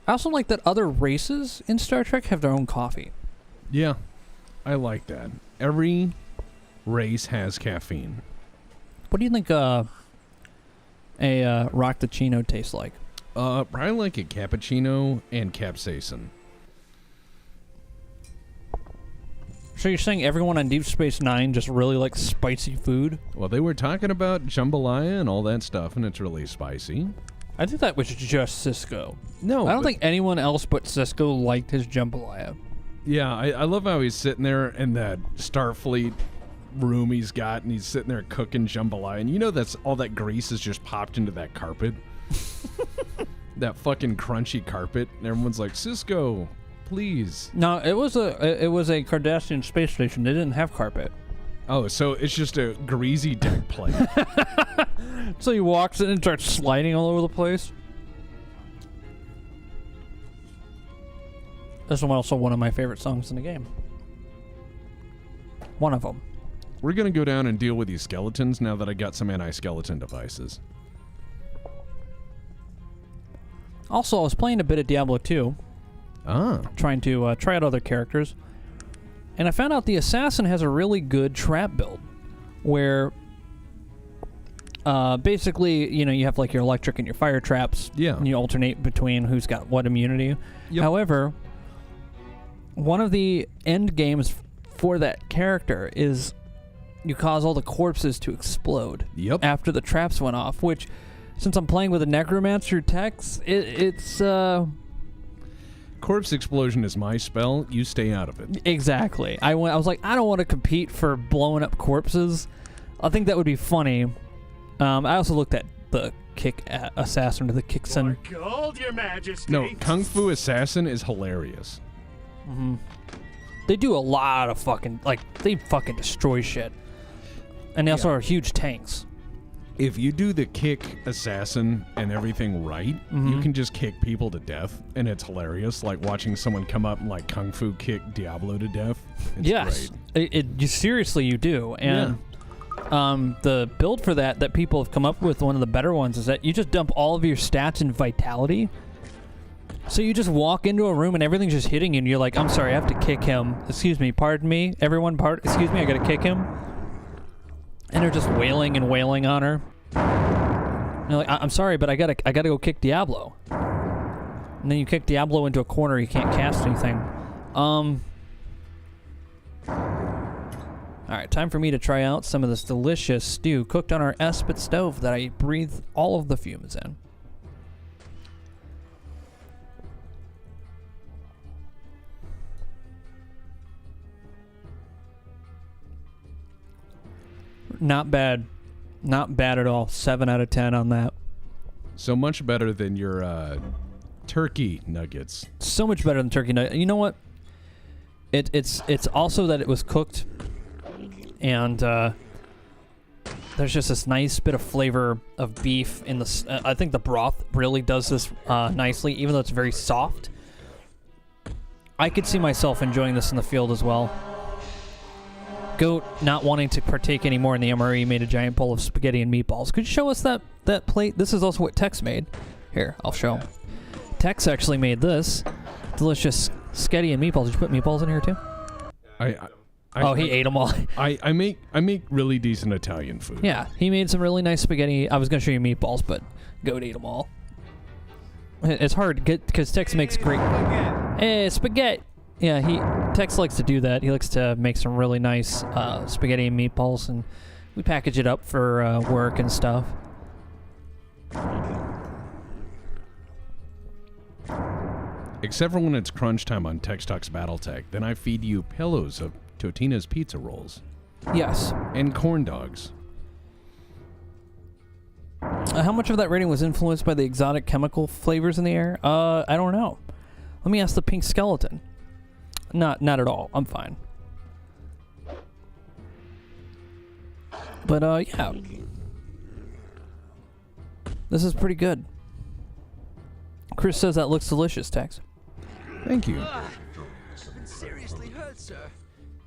I also like that other races in Star Trek have their own coffee. Yeah, I like that. Every race has caffeine. What do you think a Roctachino tastes like? Probably like a cappuccino and capsaicin. So you're saying everyone on Deep Space Nine just really likes spicy food? Well, they were talking about jambalaya and all that stuff, and it's really spicy. I think that was just Cisco. No, I don't think anyone else but Cisco liked his jambalaya. Yeah, I love how he's sitting there in that Starfleet room he's got, and he's sitting there cooking jambalaya, and you know that's all that grease is just popped into that carpet. That fucking crunchy carpet, and everyone's like, Cisco, please. No, it was a Cardassian space station. They didn't have carpet. Oh, so it's just a greasy deck plate. So he walks in and starts sliding all over the place. This is also one of my favorite songs in the game. One of them. We're going to go down and deal with these skeletons now that I got some anti-skeleton devices. Also, I was playing a bit of Diablo 2. Trying to try out other characters. And I found out the assassin has a really good trap build. Where basically, you have like your electric and your fire traps. Yeah. And you alternate between who's got what immunity. Yep. However, one of the end games for that character is you cause all the corpses to explode. Yep. After the traps went off, which, since I'm playing with a necromancer text, it's Corpse explosion is my spell. You stay out of it. Exactly. I was like, I don't want to compete for blowing up corpses. I think that would be funny. I also looked at the kick assassin to the Kickson. Gold, Your Majesty. No, Kung Fu Assassin is hilarious. Mm-hmm. They do a lot of fucking, they fucking destroy shit. And they also are huge tanks. If you do the kick assassin and everything right, you can just kick people to death, and it's hilarious. Like watching someone come up and like kung fu kick Diablo to death. It's yes, great. You seriously you do, and the build for that people have come up with, one of the better ones, is that you just dump all of your stats in vitality. So you just walk into a room and everything's just hitting you, and you're like, I'm sorry, I have to kick him. Excuse me, pardon me, everyone. Excuse me, I gotta kick him. And they're just wailing and wailing on her. And you're like, I'm sorry, but I gotta go kick Diablo. And then you kick Diablo into a corner, you can't cast anything. Alright, time for me to try out some of this delicious stew cooked on our Espit stove that I breathe all of the fumes in. Not bad. Not bad at all. 7 out of 10 on that. So much better than your turkey nuggets. So much better than turkey nugget. You know what? It's also that it was cooked, and there's just this nice bit of flavor of beef in the. I think the broth really does this nicely, even though it's very soft. I could see myself enjoying this in the field as well. Goat, not wanting to partake anymore in the MRE, made a giant bowl of spaghetti and meatballs. Could you show us that plate? This is also what Tex made. Here, I'll show. Tex actually made this delicious spaghetti and meatballs. Did you put meatballs in here too? He ate them all. I make really decent Italian food. Yeah, he made some really nice spaghetti. I was gonna show you meatballs, but Goat ate them all. It's hard because Tex makes great. Hey, spaghetti. Yeah, Tex likes to do that. He likes to make some really nice spaghetti and meatballs, and we package it up for work and stuff. Except for when it's crunch time on Tex Talks Battletech, then I feed you pillows of Totino's pizza rolls. Yes. And corn dogs. How much of that rating was influenced by the exotic chemical flavors in the air? I don't know. Let me ask the pink skeleton. Not at all. I'm fine. But yeah. This is pretty good. Chris says that looks delicious, Tex. Thank you. I've been seriously hurt, sir.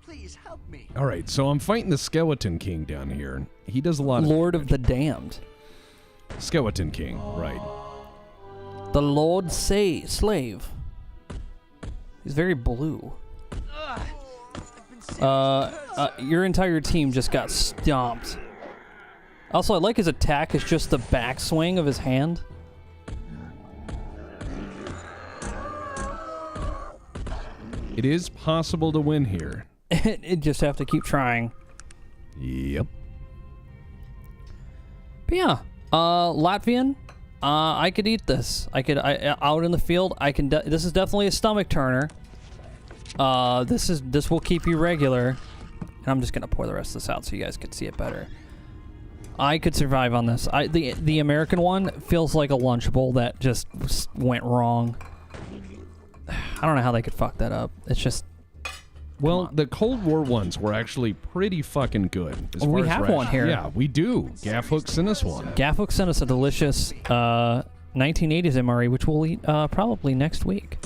Please help me. All right, so I'm fighting the Skeleton King down here. He does a lot of Lord of the Damned. Skeleton King, right. The Lord Slave. He's very blue. Your entire team just got stomped. Also, I like his attack is just the backswing of his hand. It is possible to win here. You just have to keep trying. Yep. But yeah, Latvian. I could eat this. Out in the field. This is definitely a stomach turner. This will keep you regular. And I'm just gonna pour the rest of this out so you guys can see it better. I could survive on this. The American one feels like a Lunchable that just went wrong. I don't know how they could fuck that up. It's just. Well, the Cold War ones were actually pretty fucking good. We have one here. Yeah, we do. Gaffhook sent us one. Gaffhook sent us a delicious 1980s MRE, which we'll eat probably next week.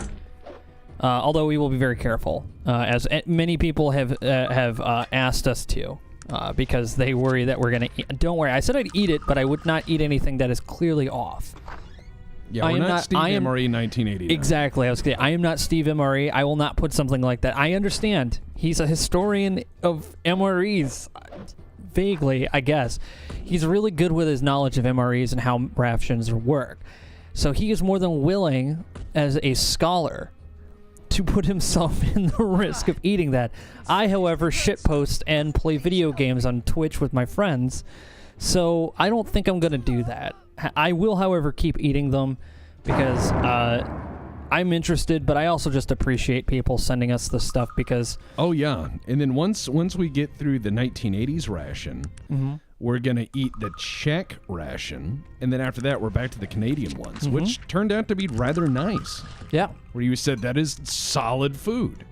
Although we will be very careful, as many people have asked us to, because they worry that we're going to eat. Don't worry, I said I'd eat it, but I would not eat anything that is clearly off. Yeah, we're not Steve MRE 1980. Exactly. I am not Steve MRE. I will not put something like that. I understand. He's a historian of MREs. Vaguely, I guess. He's really good with his knowledge of MREs and how rations work. So he is more than willing, as a scholar, to put himself in the risk of eating that. I, however, shitpost and play video games on Twitch with my friends, so I don't think I'm going to do that. I will, however, keep eating them because I'm interested, but I also just appreciate people sending us this stuff because... Oh, yeah. And then once we get through the 1980s ration, we're going to eat the Czech ration, and then after that, we're back to the Canadian ones, which turned out to be rather nice. Yeah. Where you said that is solid food.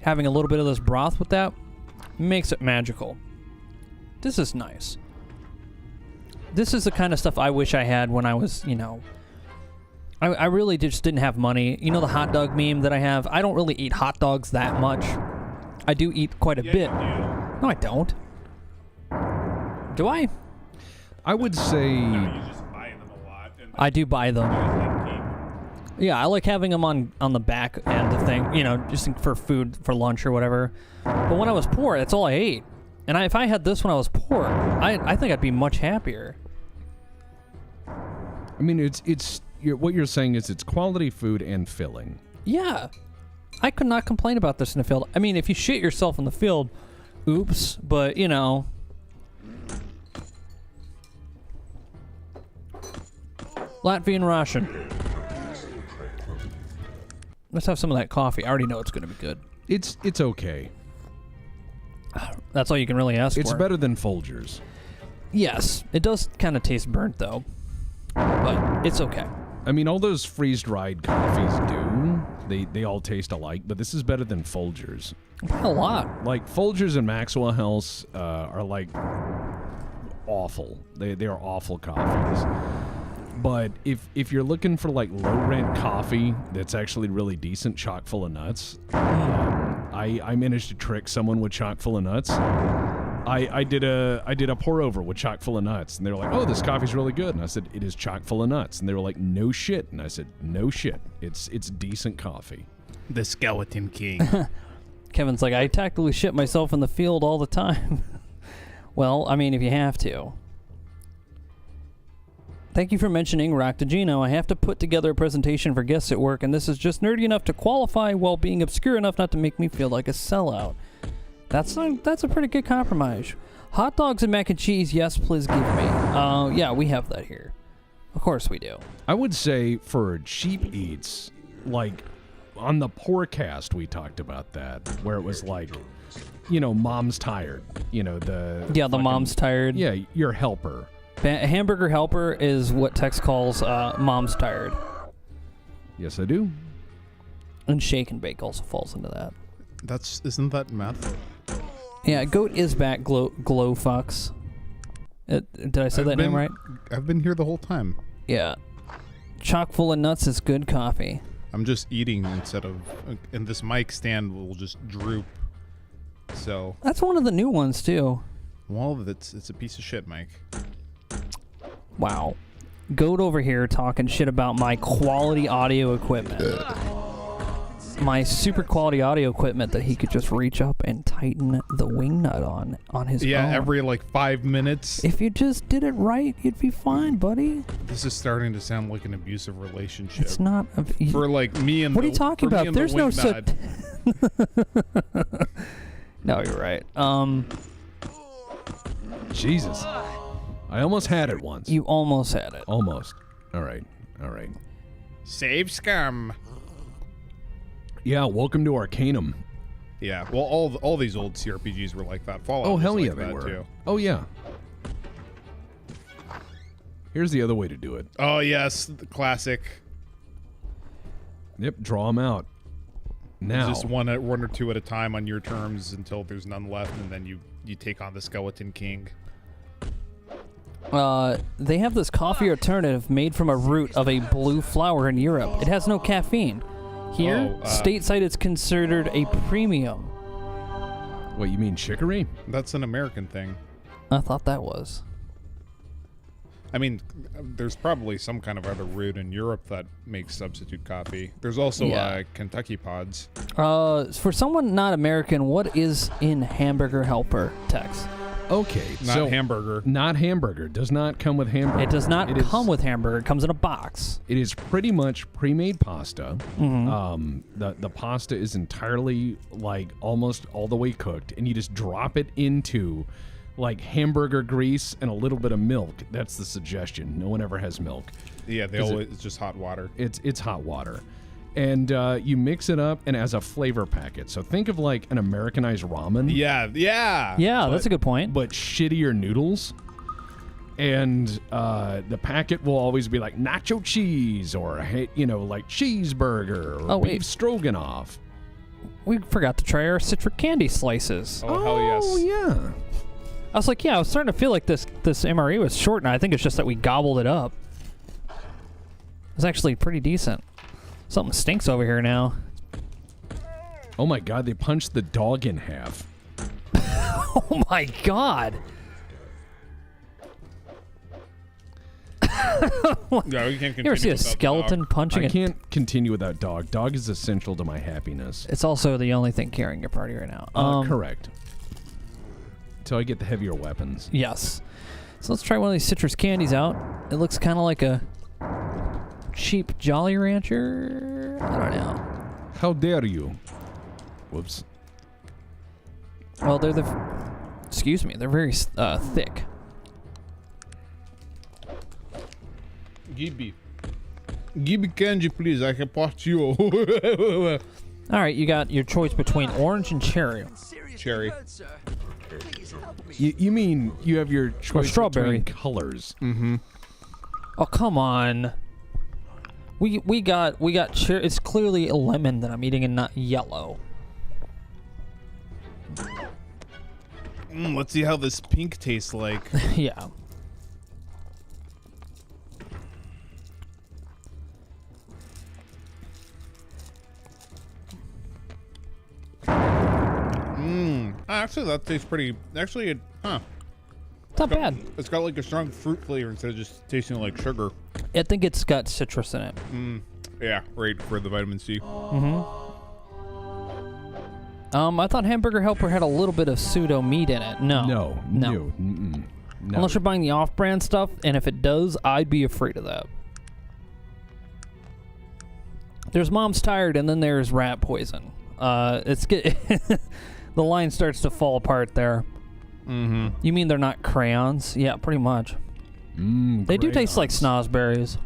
Having a little bit of this broth with that makes it magical. This is nice. This is the kind of stuff I wish I had when I was, I really just didn't have money. You know the hot dog meme that I have? I don't really eat hot dogs that much. I do eat quite a bit. No, I don't. Do I? I would say... You just buy them a lot. And I do buy them. Yeah, I like having them on the back end of thing, just for food, for lunch or whatever. But when I was poor, that's all I ate. And if I had this when I was poor, I think I'd be much happier. I mean, what you're saying is it's quality food and filling. Yeah. I could not complain about this in the field. I mean, if you shit yourself in the field, oops, but, Latvian ration. Let's have some of that coffee. I already know it's going to be good. It's okay. That's all you can really ask for. It's better than Folgers. Yes. It does kind of taste burnt, though. But it's okay. I mean, all those freeze-dried coffees do. They all taste alike, but this is better than Folgers. A lot. Like, Folgers and Maxwell House are, like, awful. They are awful coffees. But if you're looking for, like, low-rent coffee that's actually really decent, chock full of nuts, I managed to trick someone with chock full of nuts. I did a pour over with chock full of nuts, and they were like, "Oh, this coffee's really good." And I said, "It is chock full of nuts." And they were like, "No shit." And I said, "No shit. It's decent coffee." the Skeleton King. Kevin's like, I tactically shit myself in the field all the time. Well, I mean, if you have to. Thank you for mentioning Roctagino. I have to put together a presentation for guests at work, and this is just nerdy enough to qualify while being obscure enough not to make me feel like a sellout. That's a pretty good compromise. Hot dogs and mac and cheese, yes, please give me. Yeah, we have that here. Of course we do. I would say for cheap eats, like on the Poorcast we talked about that, where it was like, you know, mom's tired. You know, the mom's tired. Yeah, your helper. A hamburger helper is what Tex calls mom's tired. Yes, I do. And shake and bake also falls into that. Isn't that meth? Yeah, Goat is back, glow fucks. Did I say that name right? I've been here the whole time. Yeah. Chock full of nuts is good coffee. I'm just eating instead of... And this mic stand will just droop. So... That's one of the new ones, too. Well, it's a piece of shit, Mike. Wow. Goat over here talking shit about my quality audio equipment. My super quality audio equipment that he could just reach up and tighten the wing nut on his own. Yeah, every like 5 minutes. If you just did it right, you'd be fine, buddy. This is starting to sound like an abusive relationship. It's not. For like me and what are you talking about? There's no such... No, you're right. Jesus. I almost had it once. You almost had it. Almost. All right. Save scum. Yeah, welcome to Arcanum. Yeah, well, all these old CRPGs were like that. Fallout. Oh, was hell like yeah, they that were. Too. Oh, yeah. Here's the other way to do it. Oh, yes, the classic. Yep, draw them out. Now. Just one or two at a time on your terms until there's none left, and then you take on the Skeleton King. They have this coffee alternative made from a root of a blue flower in Europe. It has no caffeine. Here, stateside, it's considered a premium. What, you mean chicory? That's an American thing. I thought that was. I mean, there's probably some kind of other root in Europe that makes substitute coffee. There's also Kentucky pods. For someone not American, what is in Hamburger Helper, Tex? Okay, Not hamburger. Not hamburger. Does not come with hamburger. It does not come with hamburger. It comes in a box. It is pretty much pre-made pasta. The pasta is entirely like almost all the way cooked, and you just drop it into like hamburger grease and a little bit of milk. That's the suggestion. No one ever has milk. Yeah, it's just hot water. It's hot water. And you mix it up and as a flavor packet. So think of like an Americanized ramen. Yeah. Yeah, that's a good point. But shittier noodles. And the packet will always be like nacho cheese or, like cheeseburger or beef stroganoff. We forgot to try our citric candy slices. Oh, hell yes. Oh, yeah. I was like, I was starting to feel like this MRE was short, and I think it's just that we gobbled it up. It's actually pretty decent. Something stinks over here now. Oh my god, they punched the dog in half. Oh my god. Yeah, we can't continue. You ever see a without the skeleton dog. punching I it? can't continue without dog. Dog is essential to my happiness. It's also the only thing carrying your party right now. Correct. Until I get the heavier weapons. Yes. So let's try one of these citrus candies out. It looks kind of like a cheap Jolly Rancher. I don't know. How dare you? Whoops. Well, they're excuse me, they're very thick. Give me candy, please. I can part you. All right, you got your choice between orange and cherry. Cherry. Hurt, sir. Please help me. You mean you have your choice strawberry. between colors? Mm-hmm. Oh, come on. We got cherry. It's clearly a lemon that I'm eating and not yellow. Let's see how this pink tastes like. Yeah. Actually, that tastes pretty. Actually, It's not bad. It's got like a strong fruit flavor instead of just tasting like sugar. I think it's got citrus in it. Yeah, right for the vitamin C. I thought Hamburger Helper had a little bit of pseudo meat in it. No. No. Unless you're buying the off-brand stuff, and if it does, I'd be afraid of that. There's Mom's Tired, and then there's rat poison. The line starts to fall apart there. Mm-hmm. You mean they're not crayons? Yeah, pretty much. They do taste like snozzberries.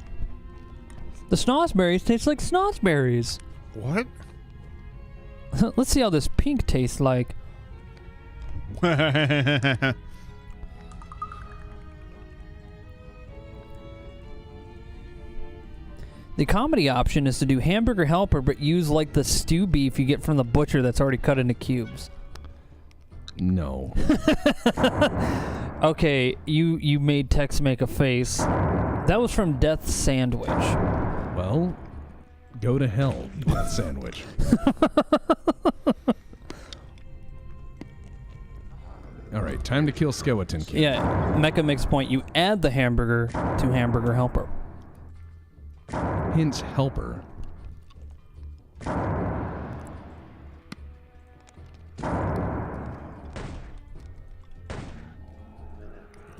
The snozzberries taste like snozzberries. What? Let's see how this pink tastes like. The comedy option is to do Hamburger Helper, but use like the stew beef you get from the butcher that's already cut into cubes. No. Okay, you made Tex make a face. That was from Death Sandwich. Well, go to hell, Death Sandwich. All right, time to kill Skeleton King. Yeah, Mecha makes point. You add the hamburger to Hamburger Helper. Hence, helper.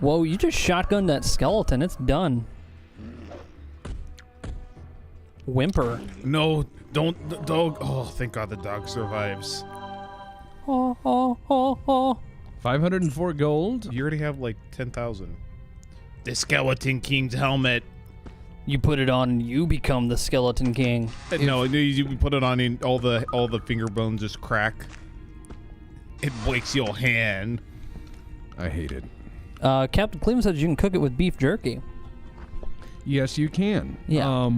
Whoa, you just shotgunned that skeleton. It's done. Whimper. No, don't. The dog. Oh, thank God the dog survives. Oh, oh, oh, oh. 504 gold. You already have like 10,000. The Skeleton King's helmet. You put it on and you become the Skeleton King. No, you put it on and all the finger bones just crack. It breaks your hand. I hate it. Captain Cleveland said you can cook it with beef jerky. Yes, you can. Yeah.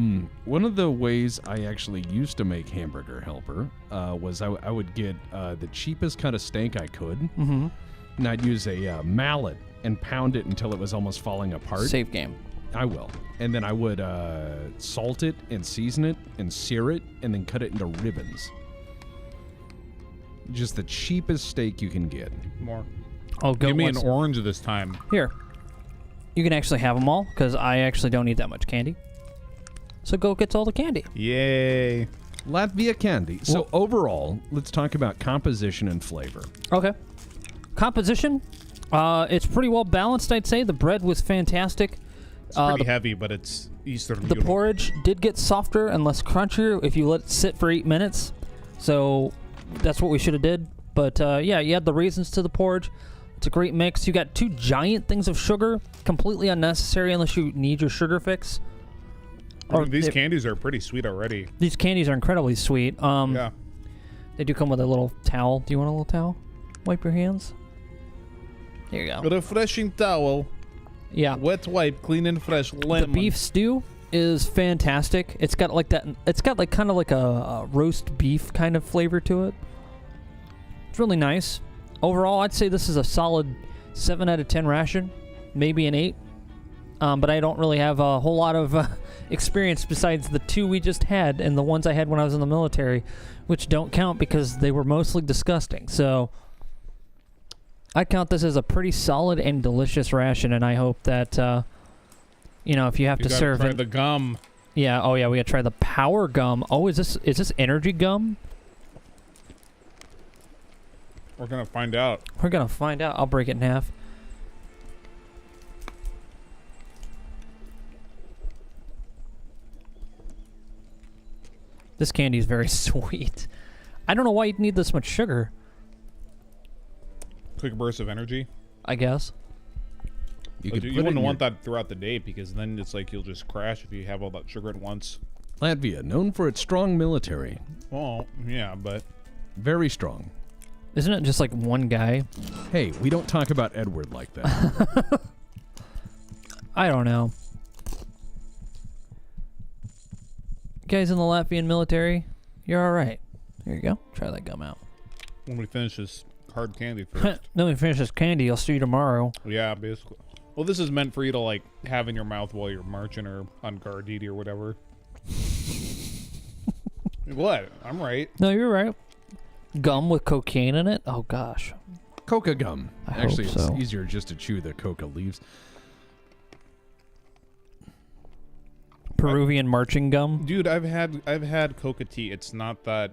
One of the ways I actually used to make Hamburger Helper was I would get the cheapest cut of steak I could, and I'd use a mallet and pound it until it was almost falling apart. Save game. I will. And then I would salt it and season it and sear it and then cut it into ribbons. Just the cheapest steak you can get. More. Oh, go Give me once. an orange this time. Here. You can actually have them all because I actually don't eat that much candy. So go get all the candy. Yay. Latvia candy. So overall, let's talk about composition and flavor. Okay. Composition. It's pretty well balanced, I'd say. The bread was fantastic. It's pretty heavy, but it's Eastern The Europe. porridge did get softer and less crunchier if you let it sit for 8 minutes. So that's what we should have did. But yeah, you had the raisins to the porridge. It's a great mix. You got 2 giant things of sugar, completely unnecessary unless you need your sugar fix. I mean, these candies are pretty sweet already. These candies are incredibly sweet. Yeah. They do come with a little towel. Do you want a little towel? Wipe your hands. There you go. Refreshing towel. Yeah. Wet wipe, clean and fresh. Lemon. The beef stew is fantastic. It's got like that. It's got like kind of like a roast beef kind of flavor to it. It's really nice. Overall, I'd say this is a solid 7 out of 10 ration, maybe an 8. But I don't really have a whole lot of experience besides the 2 we just had and the ones I had when I was in the military, which don't count because they were mostly disgusting. So I count this as a pretty solid and delicious ration, and I hope that if you have to serve try it, the gum. yeah. Oh yeah, we gotta try the power gum. Oh, is this energy gum? We're gonna find out. We're gonna find out. I'll break it in half. This candy is very sweet. I don't know why you'd need this much sugar. Quick burst of energy. I guess. You But could you put it wouldn't in want that throughout the day because then it's like you'll just crash if you have all that sugar at once. Latvia, known for its strong military. Well, yeah, but Very strong. Isn't it just like one guy? Hey, we don't talk about Edward like that. I don't know. Guys in the Latvian military, you're all right. Here you go. Try that gum out. when we finish this hard candy first. Then we finish this candy. I'll see you tomorrow. Yeah, basically. Well, this is meant for you to like have in your mouth while you're marching or on guard duty or whatever. What? I'm right. No, you're right. Gum with cocaine in it? Oh, gosh. Coca gum. I Actually, hope it's so. easier just to chew the coca leaves. Peruvian marching gum? Dude, I've had coca tea. It's not that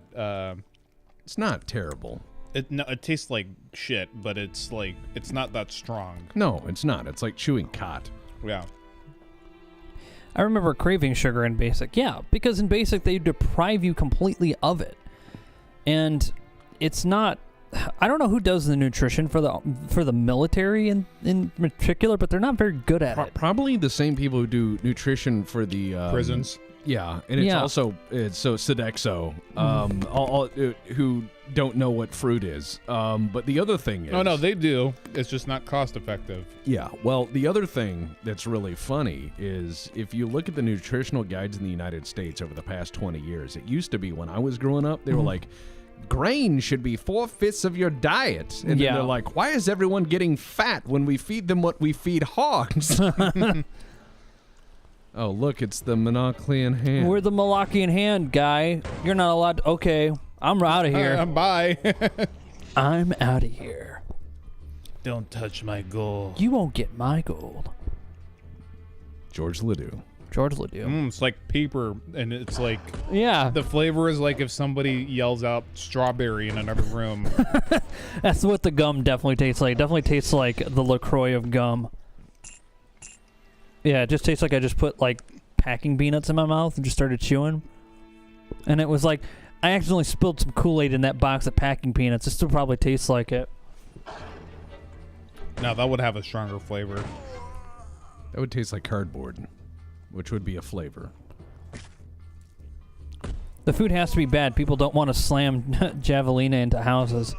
It's not terrible. it tastes like shit, but it's like it's not that strong. No, it's not. It's like chewing cot. Yeah. I remember craving sugar in basic. Yeah, because in basic they deprive you completely of it. And it's not, I don't know who does the nutrition for the military in particular, but they're not very good at it. Probably the same people who do nutrition for the Prisons. Yeah, and it's Yeah. also so Sodexo, all who don't know what fruit is. But the other thing is, No, they do. It's just not cost effective. yeah. Well, the other thing that's really funny is if you look at the nutritional guides in the United States over the past 20 years, it used to be when I was growing up, they were like, grain should be 4/5 of your diet. And Yeah. then they're like, why is everyone getting fat when we feed them what we feed hogs? Oh, look, it's the Monoclean hand. We're the Malachian hand, guy. You're not allowed to, okay, I'm out of here. Bye. I'm out of here. Don't touch my gold. You won't get my gold. George Ledoux. George Ledoux. It's like paper, and it's like Yeah, the flavor is like if somebody yells out strawberry in another room. that's what the gum definitely tastes like. It definitely tastes like the LaCroix of gum. Yeah, it just tastes like I just put like packing peanuts in my mouth and just started chewing. And it was like, I accidentally spilled some Kool-Aid in that box of packing peanuts. It still probably tastes like it. Now that would have a stronger flavor. That would taste like cardboard, which would be a flavor. The food has to be bad. People don't want to slam javelina into houses.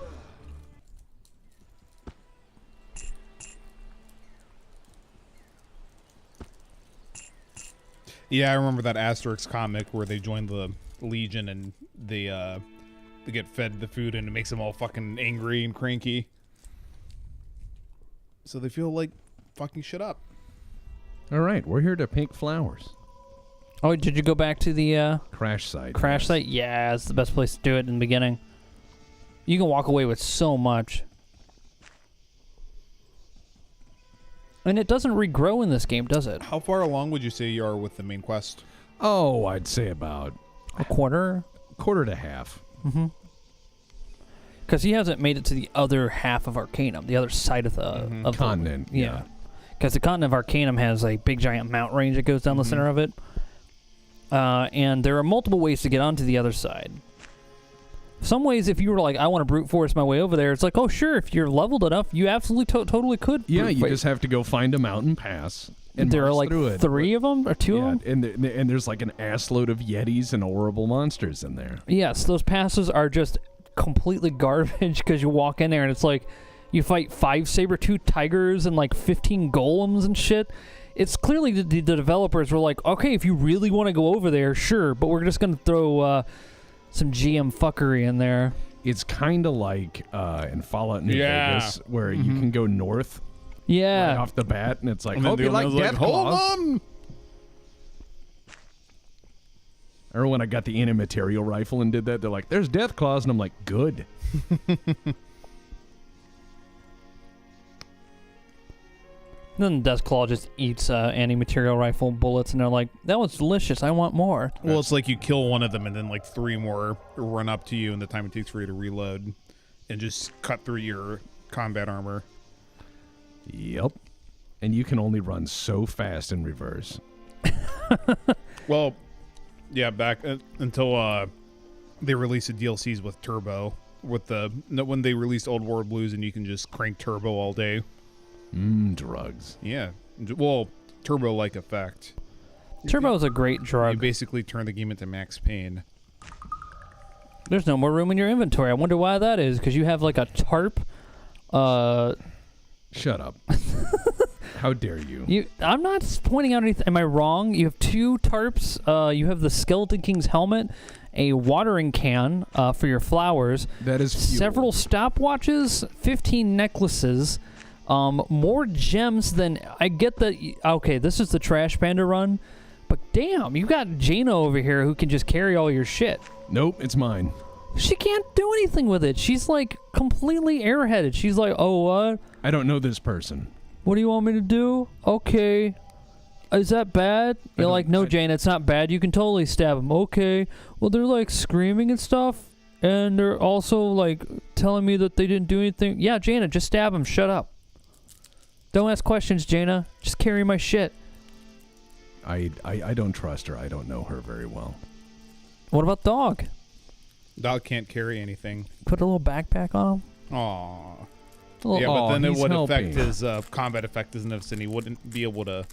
Yeah, I remember that Asterix comic where they join the Legion and they get fed the food and it makes them all fucking angry and cranky. so they feel like fucking shit up. All right, we're here to pick flowers. Oh, did you go back to the Crash site. crash yes. site? Yeah, it's the best place to do it in the beginning. You can walk away with so much. And it doesn't regrow in this game, does it? How far along would you say you are with the main quest? Oh, I'd say about A quarter? quarter to half. Mm-hmm. Because he hasn't made it to the other half of Arcanum, the other side of the of Continent, The, yeah. Because the continent of Arcanum has a big giant mountain range that goes down the center of it. And there are multiple ways to get onto the other side. Some ways, if you were like, I want to brute force my way over there, it's like, oh, sure, if you're leveled enough, you absolutely totally could. Yeah, you just have to go find a mountain pass. And there are march like through it. 3 of them or 2 of them. And there's like an assload of yetis and horrible monsters in there. Yes, those passes are just completely garbage because you walk in there and it's like you fight 5 saber-tooth tigers and like 15 golems and shit. It's clearly the developers were like, okay, if you really want to go over there, sure, but we're just going to throw some GM fuckery in there. It's kind of like in Fallout New Yeah. Vegas where you can go north Yeah. right off the bat, and it's like, And then hope the you other like one's like, Death hold Claws. on. I remember when I got the anti-material rifle and did that, they're like, there's Death Claws, and I'm like, good. Then Deathclaw just eats anti-material rifle bullets, and they're like, that was delicious. I want more. Well, it's like you kill one of them and then like 3 more run up to you in the time it takes for you to reload and just cut through your combat armor. Yep. And you can only run so fast in reverse. Well, yeah, back until they released the DLCs with Turbo. With when they released Old World Blues and you can just crank Turbo all day. Drugs. Yeah. Well, Turbo-like effect. Turbo's a great You drug. basically turn the game into max pain. There's no more room in your inventory. I wonder why that is, because you have like a tarp. Shut up. How dare you? I'm not pointing out anything. Am I wrong? You have 2 tarps. You have the Skeleton King's helmet, a watering can for your flowers, That is fuel. several stopwatches, 15 necklaces, more gems than I get that. Okay, this is the Trash Panda run, but damn, you got Jaina over here who can just carry all your shit. Nope, it's mine. She can't do anything with it. She's like completely airheaded. She's like, oh, what? I don't know this person. What do you want me to do? Okay. Is that bad? You're like, no, Jane, it's not bad. You can totally stab him. Okay. Well, they're like screaming and stuff, and they're also like telling me that they didn't do anything. Yeah, Jaina, just stab him. Shut up. Don't ask questions, Jaina. Just carry my shit. I don't trust her. I don't know her very well. What about dog? Dog can't carry anything. Put a little backpack on him. Aww. A little, Yeah, but then it he's would helping. affect his combat effectiveness, and he wouldn't be able to.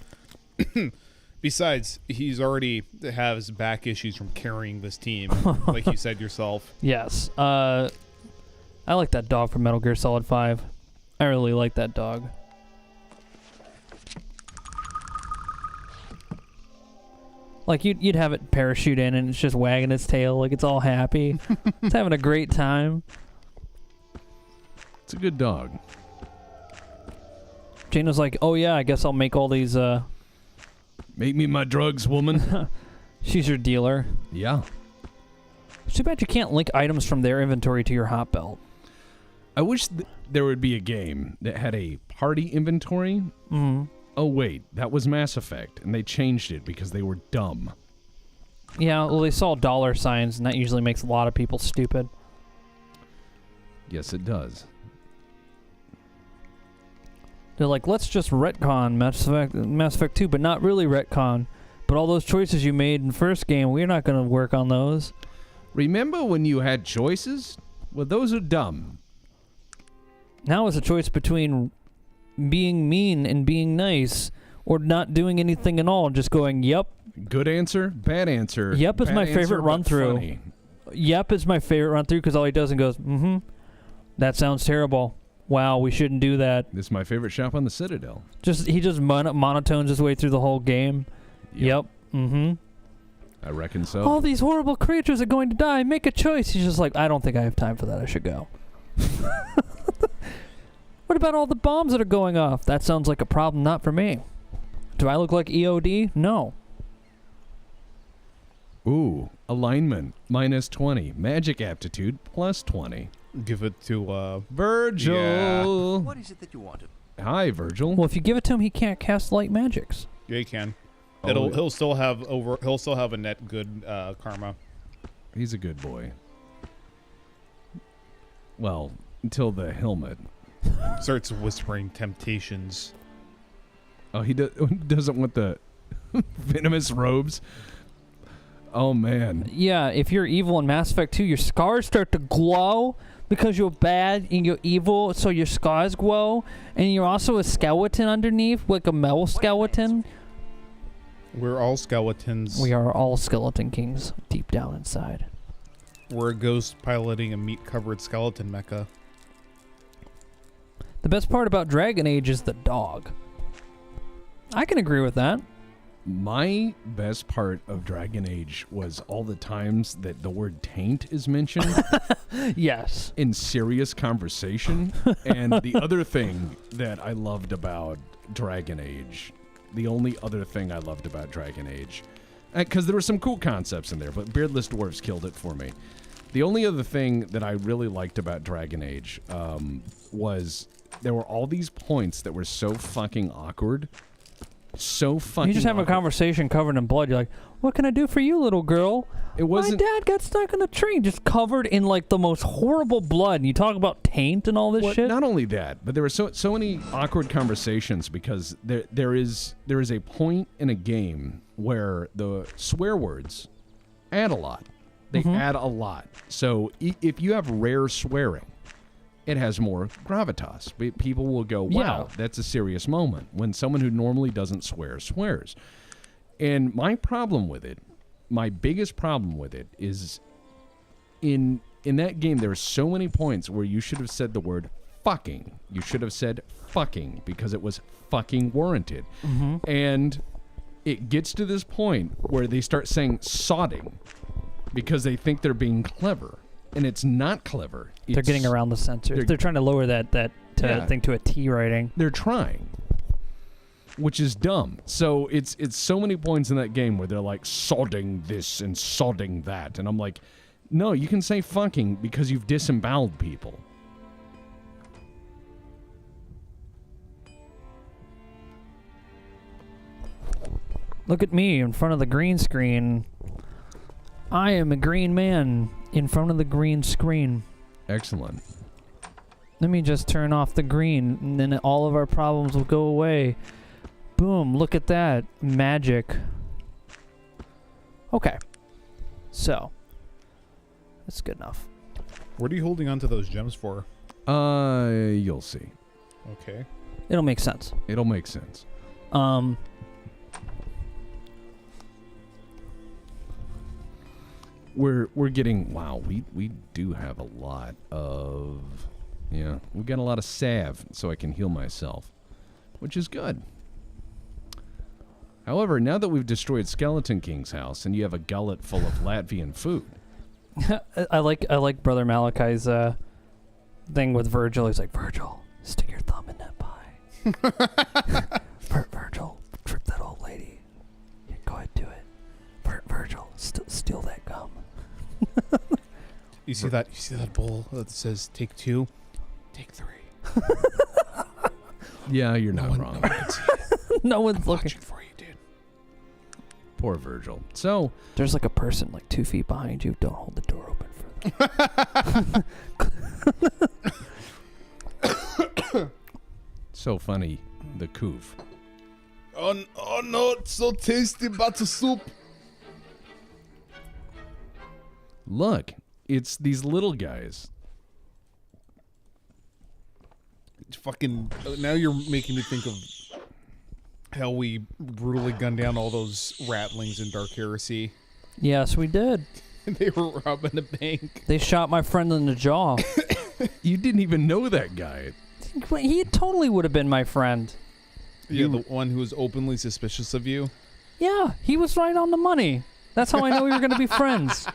Besides, he's already has back issues from carrying this team, like you said yourself. Yes. I like that dog from Metal Gear Solid 5. I really like that dog. Like you'd have it parachute in and it's just wagging its tail like it's all happy. It's having a great time. It's a good dog. Jaina's like, oh yeah, I guess I'll make all these. Make me my drugs, woman. She's your dealer. Yeah. It's too bad you can't link items from their inventory to your hot belt. I wish there would be a game that had a party inventory. Mm-hmm. Oh, wait. That was Mass Effect, and they changed it because they were dumb. Yeah, well, they saw dollar signs, and that usually makes a lot of people stupid. Yes, it does. They're like, let's just retcon Mass Effect 2, but not really retcon. But all those choices you made in the first game, we're not going to work on those. Remember when you had choices? Well, those are dumb. Now it's a choice between being mean and being nice, or not doing anything at all, and just going, yep. Good answer, bad answer. Yep is bad my answer, favorite but run-through. funny. Yep is my favorite run-through, because all he does and goes, mm-hmm, that sounds terrible. Wow, we shouldn't do that. This is my favorite shop on the Citadel. He just monotones his way through the whole game. Yep. Mm-hmm. I reckon so. All these horrible creatures are going to die. Make a choice. He's just like, I don't think I have time for that. I should go. What about all the bombs that are going off? That sounds like a problem not for me. Do I look like EOD? No. Ooh, alignment -20, magic aptitude +20. Give it to Virgil. What is it that you wanted? Hi, Virgil. Well, if you give it to him, he can't cast light magics. yeah, you can. Oh, He'll still have a net good karma. He's a good boy. Well, until the helmet. Starts whispering temptations. Oh, he doesn't want the venomous robes. Oh man. Yeah, if you're evil in Mass Effect 2, your scars start to glow because you're bad and you're evil, so your scars glow. And you're also a skeleton underneath, like a metal skeleton. We're all skeletons. We are all skeleton kings deep down inside. We're a ghost piloting a meat-covered skeleton mecha. The best part about Dragon Age is the dog. I can agree with that. My best part of Dragon Age was all the times that the word taint is mentioned Yes. in serious conversation. And the other thing that I loved about Dragon Age, the only other thing I loved about Dragon Age, because there were some cool concepts in there, but Beardless Dwarves killed it for me. The only other thing that I really liked about Dragon Age was there were all these points that were so fucking awkward. So fucking You just have a awkward. conversation covered in blood. You're like, what can I do for you, little girl? It wasn't. My dad got stuck in a tree, just covered in like the most horrible blood. And you talk about taint and all this Well, shit. not only that, but there were so many awkward conversations because there is a point in a game where the swear words add a lot. They add a lot. So if you have rare swearing, it has more gravitas. People will go, wow, that's a serious moment when someone who normally doesn't swear swears. And my problem with it, my biggest problem with it is in that game, there are so many points where you should have said the word fucking. You should have said fucking because it was fucking warranted. And it gets to this point where they start saying sodding because they think they're being clever. And it's not clever. They're getting around the censors. They're trying to lower that thing to a T rating. They're trying, which is dumb. So it's so many points in that game where they're like sodding this and sodding that. And I'm like, no, you can say fucking because you've disemboweled people. Look at me in front of the green screen. I am a green man in front of the green screen. Excellent. Let me just turn off the green, and then all of our problems will go away. Boom, look at that. Magic. Okay. So. That's good enough. What are you holding onto those gems for? You'll see. Okay. It'll make sense. It'll make sense. We're getting, wow, we do have a lot of, yeah, we got a lot of salve so I can heal myself, which is good. However, now that we've destroyed Skeleton King's house and you have a gullet full of Latvian food. I like Brother Malachi's thing with Virgil. He's like, Virgil, stick your thumb in that pie. Virgil, trip that old lady. Yeah, go ahead, do it. Virgil, steal that gum. You see that bowl that says take 2, take 3. Yeah, you're not wrong. No one can see it. No one's I'm looking. watching for you, dude. Poor Virgil. So, There's like a person like 2 feet behind you. Don't hold the door open for them. so funny, the coof. Oh no, it's so tasty, butter soup. Look, it's these little guys. Fucking now you're making me think of how we brutally gunned down all those ratlings in Dark Heresy. Yes, we did. They were robbing a bank. They shot my friend in the jaw. You didn't even know that guy. He totally would have been my friend. Yeah, the one who was openly suspicious of you. Yeah, he was right on the money. That's how I know we were going to be friends.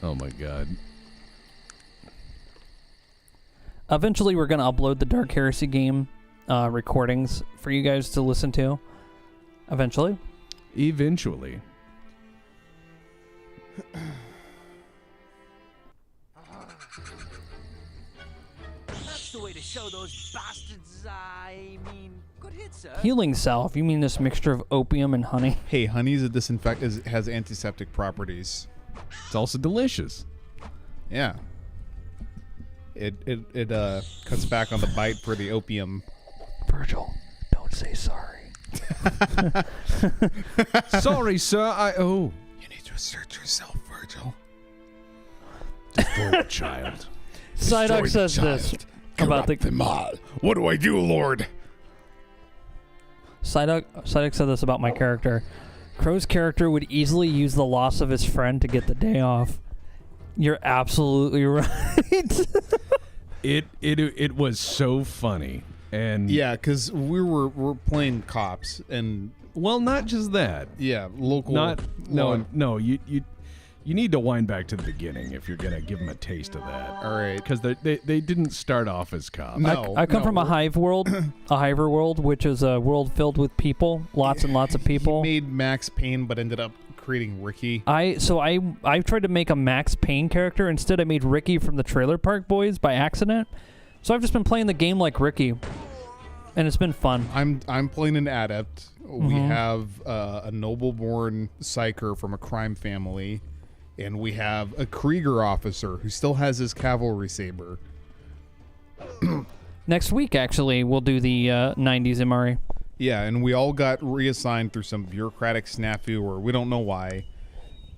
Oh my god. Eventually, we're gonna upload the Dark Heresy game recordings for you guys to listen to. Eventually. That's the way to show those bastards. I mean, good hit, sir. Healing salve. You mean this mixture of opium and honey? Hey, honey's a has antiseptic properties. It's also delicious. Yeah. It cuts back on the bite for the opium. Virgil, don't say sorry. Sorry, sir. You need to assert yourself, Virgil. Destroy the child. Psyduck says this about the them all. What do I do, Lord? Psyduck said this about my character. Crow's character would easily use the loss of his friend to get the day off. You're absolutely right. It was so funny. And Yeah, because we're playing cops and well, not just that. yeah, local. No. You need to wind back to the beginning if you're gonna give them a taste of that. All right. Because they didn't start off as cops. No. I come from a hive world, a hiver world, which is a world filled with people, lots and lots of people. He made Max Payne, but ended up creating Ricky. I tried to make a Max Payne character. Instead, I made Ricky from the Trailer Park Boys by accident. So I've just been playing the game like Ricky, and it's been fun. I'm playing an adept. We have a noble-born psyker from a crime family, and we have a Krieger officer who still has his cavalry saber. Next week, actually, we'll do the 90s MRE. Yeah, and we all got reassigned through some bureaucratic snafu, or we don't know why,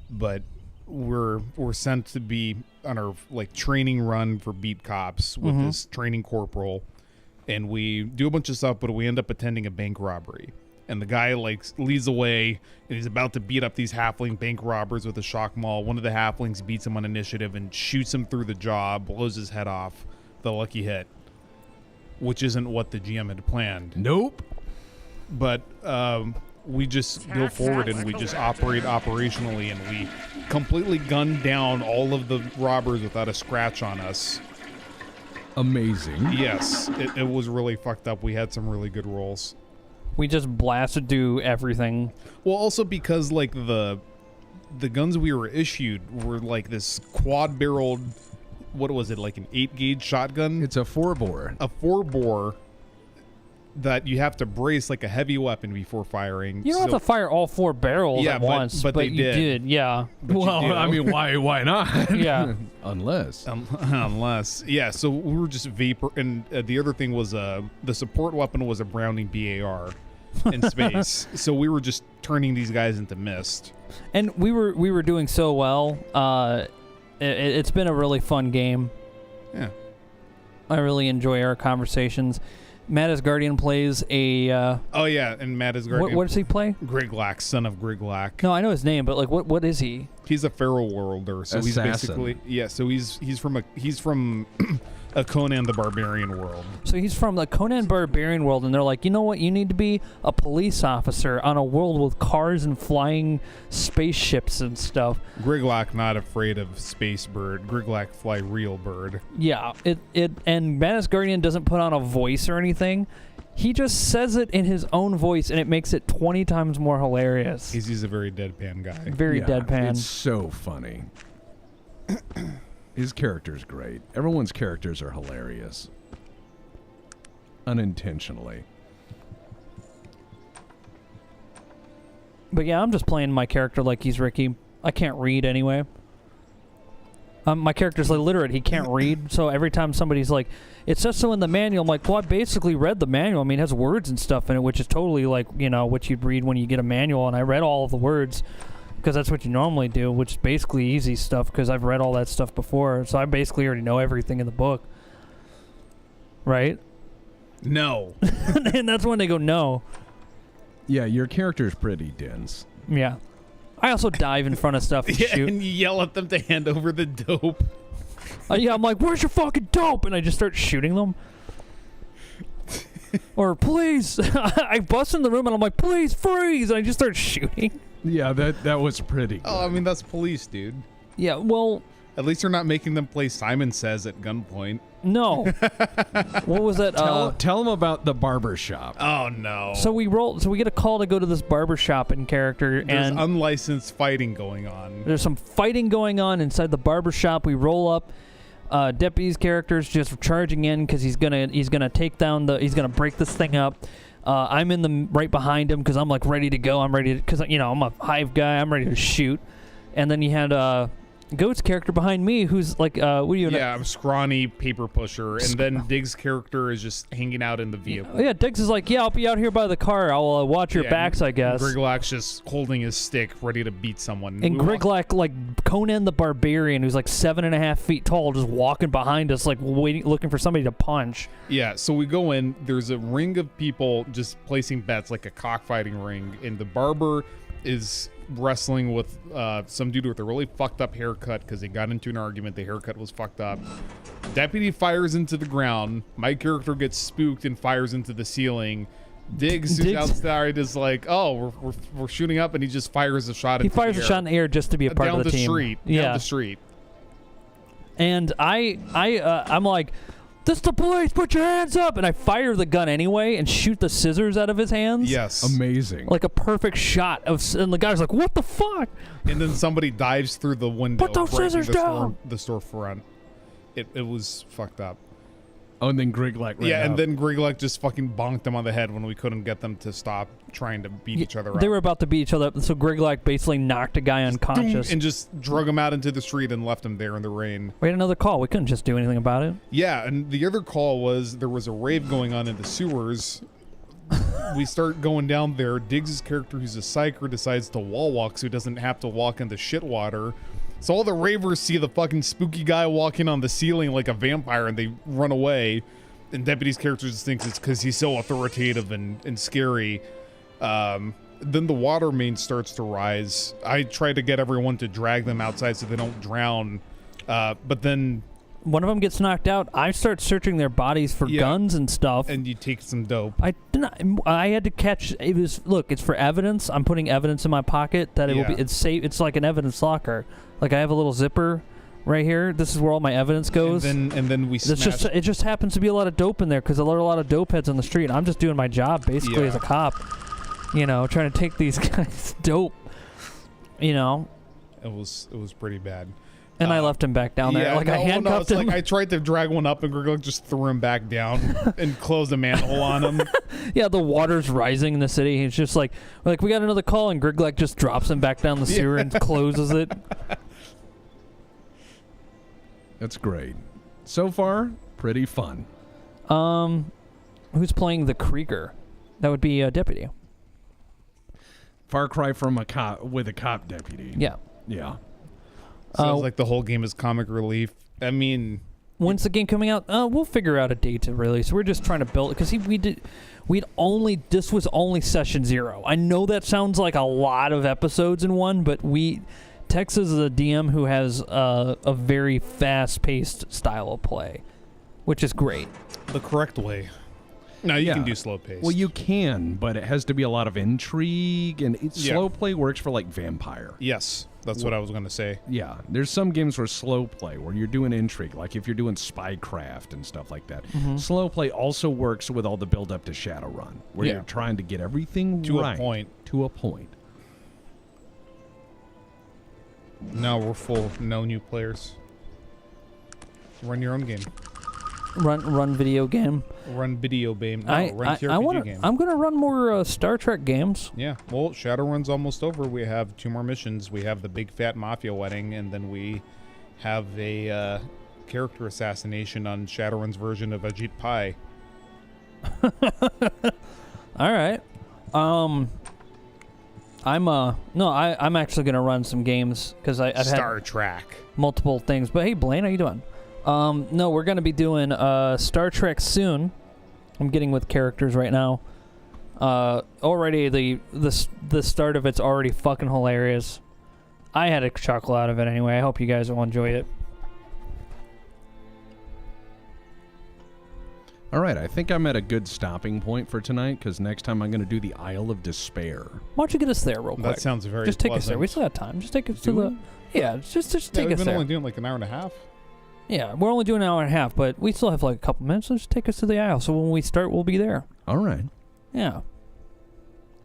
but we're sent to be on our training run for beat cops with this training corporal, and we do a bunch of stuff, but we end up attending a bank robbery. And the guy leads away, and he's about to beat up these halfling bank robbers with a shock maul. One of the halflings beats him on initiative and shoots him through the jaw, blows his head off. The lucky hit, which isn't what the GM had planned. Nope. But we just go forward and we just operate operationally, and we completely gun down all of the robbers without a scratch on us. Amazing. Yes, it was really fucked up. We had some really good rolls. We just blasted through everything. Well, also because the guns we were issued were this quad-barreled, what was it, an 8-gauge shotgun? It's a 4-bore. A 4-bore that you have to brace like a heavy weapon before firing. You don't have to fire all 4 barrels at once, but they you did. Yeah. Well, I mean, why not? Yeah. Unless. Unless. Yeah, so we were just vapor. And the other thing was the support weapon was a Browning BAR in space. So we were just turning these guys into mist. And we were doing so well. It's been a really fun game. Yeah. I really enjoy our conversations. Matt as Guardian plays a... oh, yeah, and Matt as Guardian... What does he play? Griglak, son of Griglak. No, I know his name, but what is he? He's a feral worlder, so he's basically... Yeah, so he's from a Conan the Barbarian world. So he's from the Conan Barbarian world, and they're like, you know what? You need to be a police officer on a world with cars and flying spaceships and stuff. Griglak not afraid of space bird. Griglak fly real bird. Yeah, and Manus Guardian doesn't put on a voice or anything. He just says it in his own voice, and it makes it 20 times more hilarious. He's a very deadpan guy. Very deadpan. It's so funny. His character's great. Everyone's characters are hilarious. Unintentionally. But yeah, I'm just playing my character like he's Ricky. I can't read anyway. My character's illiterate. He can't read. So every time somebody's like, it says so in the manual, I'm like, well, I basically read the manual. I mean, it has words and stuff in it, which is totally like, what you'd read when you get a manual. And I read all of the words because that's what you normally do, which is basically easy stuff because I've read all that stuff before. So I basically already know everything in the book. Right? No. And that's when they go, no. Yeah, your character's pretty dense. Yeah. I also dive in front of stuff and shoot. And you yell at them to hand over the dope. Yeah, I'm like, where's your fucking dope? And I just start shooting them. Or, please. I bust in the room and I'm like, please, freeze. And I just start shooting. Yeah, that was pretty good. Oh, I mean, that's police, dude. Yeah, well... At least you're not making them play Simon Says at gunpoint. No. What was that? Tell them about the barber shop. Oh no. So we get a call to go to this barber shop in character, There's and unlicensed fighting going on. there's some fighting going on inside the barber shop. We roll up. Deputy's character's just charging in because he's gonna take down he's gonna break this thing up. I'm in the right behind him because I'm like ready to go. I'm ready because I'm a hive guy. I'm ready to shoot. And then you had Goat's character behind me, who's like, what are you? Yeah, I'm scrawny paper pusher, and then Diggs' character is just hanging out in the vehicle. Yeah, Diggs is like, yeah, I'll be out here by the car. I'll watch your backs, I guess. Griglak's just holding his stick, ready to beat someone. And Griglak, like Conan the Barbarian, who's like 7.5 feet tall, just walking behind us, like waiting, looking for somebody to punch. Yeah, so we go in. There's a ring of people just placing bets, like a cockfighting ring, and the barber is wrestling with some dude with a really fucked up haircut because they got into an argument. The haircut was fucked up. Deputy fires into the ground. My character gets spooked and fires into the ceiling. Diggs, who's outside, is like, "Oh, we're shooting up," and he just fires a shot. He fires a shot in the air just to be a part of the team. Down the street. And I'm like, "This the police! Put your hands up!" And I fire the gun anyway and shoot the scissors out of his hands. Yes, amazing. Like a perfect shot and the guy's like, "What the fuck?" And then somebody dives through the window. Put those scissors down. The storefront. It was fucked up. Oh, and then Griglak ran and out. then Griglak just fucking bonked them on the head when we couldn't get them to stop trying to beat each other up. They were about to beat each other up, so Griglak basically knocked a guy unconscious. And just drug him out into the street and left him there in the rain. We had another call. We couldn't just do anything about it. Yeah, and the other call was there was a rave going on in the sewers. We start going down there. Diggs' character, who's a psyker, decides to wall walk so he doesn't have to walk in the shit water. So all the ravers see the fucking spooky guy walking on the ceiling like a vampire, and they run away. And Deputy's character just thinks it's because he's so authoritative and scary. Then the water main starts to rise. I try to get everyone to drag them outside so they don't drown. But then one of them gets knocked out. I start searching their bodies for guns and stuff. And you take some dope. I had to catch. It was it's for evidence. I'm putting evidence in my pocket that it will be. It's safe. It's like an evidence locker. Like I have a little zipper right here. This is where all my evidence goes. And then we. It just happens to be a lot of dope in there because there are a lot of dope heads on the street. I'm just doing my job basically as a cop. Trying to take these guys dope. It was pretty bad. And I left him back down there. I handcuffed him. I tried to drag one up, and Griglak just threw him back down and closed a manhole on him. Yeah, the water's rising in the city. He's just like, we got another call, and Griglak just drops him back down the sewer and closes it. That's great. So far, pretty fun. Who's playing the Krieger? That would be a deputy. Far cry from a cop with a cop deputy. Yeah. Yeah. Sounds like the whole game is comic relief. I mean, when's the game coming out? We'll figure out a date to release. We're just trying to build it because this was only session 0. I know that sounds like a lot of episodes in one, but Texas is a DM who has a very fast-paced style of play, which is great. The correct way. No, you can do slow pace. Well, you can, but it has to be a lot of intrigue, and slow play works for like Vampire. Yes, that's what I was going to say. Yeah, there's some games where slow play, where you're doing intrigue, like if you're doing Spycraft and stuff like that. Mm-hmm. Slow play also works with all the build up to Shadowrun, where you're trying to get everything to right. To a point. Now we're full. No new players. Run your own game. Run video game. Run video game. No, run TRPG game. I'm gonna run more Star Trek games. Yeah. Well, Shadowrun's almost over. We have 2 more missions. We have the big fat mafia wedding, and then we have a character assassination on Shadowrun's version of Ajit Pai. All right. I'm actually gonna run some games because I've Star had Trek multiple things. But hey, Blaine, how you doing? No, we're gonna be doing Star Trek soon. I'm getting with characters right now. Already the start of it's already fucking hilarious. I had a chuckle out of it anyway. I hope you guys will enjoy it. All right, I think I'm at a good stopping point for tonight because next time I'm going to do the Isle of Despair. Why don't you get us there real quick? That sounds very Just take us pleasant. there. We still have time. Just take us to the... Yeah, just take us we've been there. only doing like an hour and a half. Yeah, we're only doing an hour and a half, but we still have like a couple minutes. So just take us to the aisle. So when we start, we'll be there. All right. Yeah.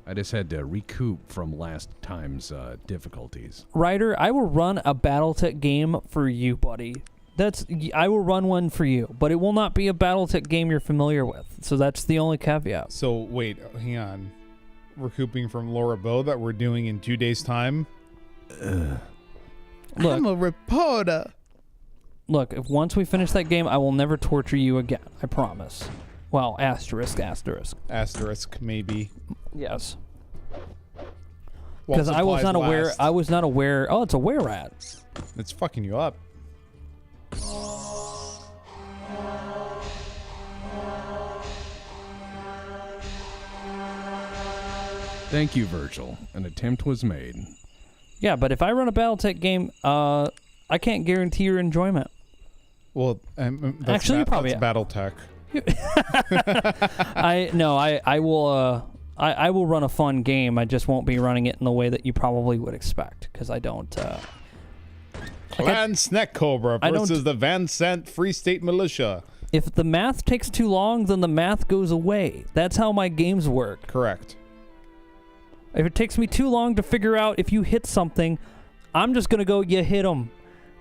I just had to recoup from last time's difficulties. Ryder, I will run a BattleTech game for you, buddy. I will run one for you, but it will not be a BattleTech game you're familiar with. So that's the only caveat. So wait, hang on. Recouping from Laura Bow that we're doing in 2 days' time. Look, I'm a reporter. Look, if once we finish that game, I will never torture you again. I promise. Well, asterisk. Asterisk, maybe. Yes. While Because I was supplies not aware. last. I was not aware. Oh, it's a were rat. It's fucking you up. Thank you, Virgil. An attempt was made. Yeah, but if I run a BattleTech game, I can't guarantee your enjoyment. Well, that's Actually, you probably that's BattleTech. I will run a fun game. I just won't be running it in the way that you probably would expect because I don't. Clan Snack Cobra I don't- versus the Van Sant Free State Militia. If the math takes too long, then the math goes away. That's how my games work. Correct. If it takes me too long to figure out if you hit something, I'm just gonna go, you hit them.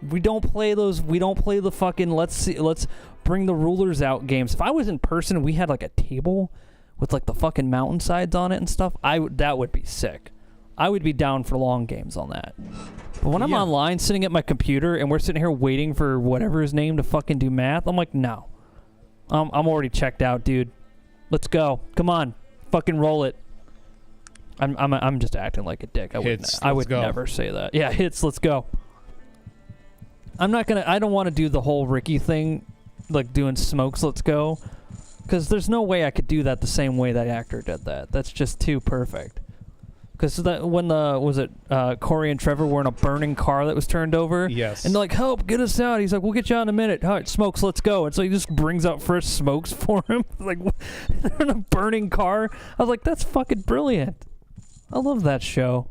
We don't play those. We don't play the fucking let's bring the rulers out games. If I was in person and we had like a table with like the fucking mountainsides on it and stuff, that would be sick. I would be down for long games on that. But when I'm online sitting at my computer and we're sitting here waiting for whatever his name to fucking do math, I'm like, no. I'm already checked out, dude. Let's go. Come on. Fucking roll it. I'm just acting like a dick. I would never say that. Yeah, hits, let's go. I don't want to do the whole Ricky thing, like doing smokes, let's go. Because there's no way I could do that the same way that actor did that. That's just too perfect. Because when Corey and Trevor were in a burning car that was turned over? Yes. And they're like, help, get us out. He's like, we'll get you out in a minute. All right, smokes, let's go. And so he just brings out first smokes for him. Like, they're in a burning car. I was like, that's fucking brilliant. I love that show.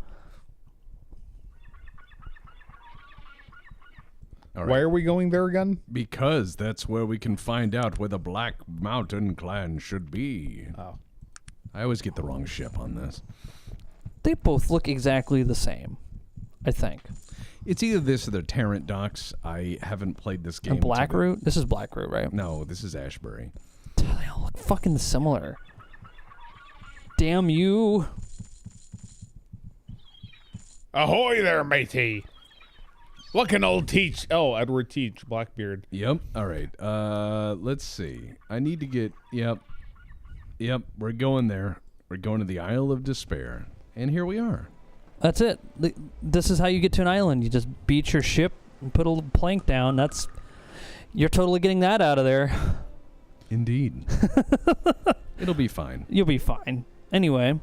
All right. Why are we going there again? Because that's where we can find out where the Black Mountain clan should be. Oh. I always get the wrong ship on this. They both look exactly the same, I think. It's either this or the Tarrant Docks. I haven't played this game. And Blackroot? This is Blackroot, right? No, this is Ashbury. They all look fucking similar. Damn you. Ahoy there, matey. What can old Teach? Oh, Edward Teach, Blackbeard. Yep. All right. Let's see. I need to get. Yep. We're going there. We're going to the Isle of Despair, and here we are. That's it. This is how you get to an island. You just beach your ship and put a little plank down. You're totally getting that out of there. Indeed. It'll be fine. You'll be fine. Anyway,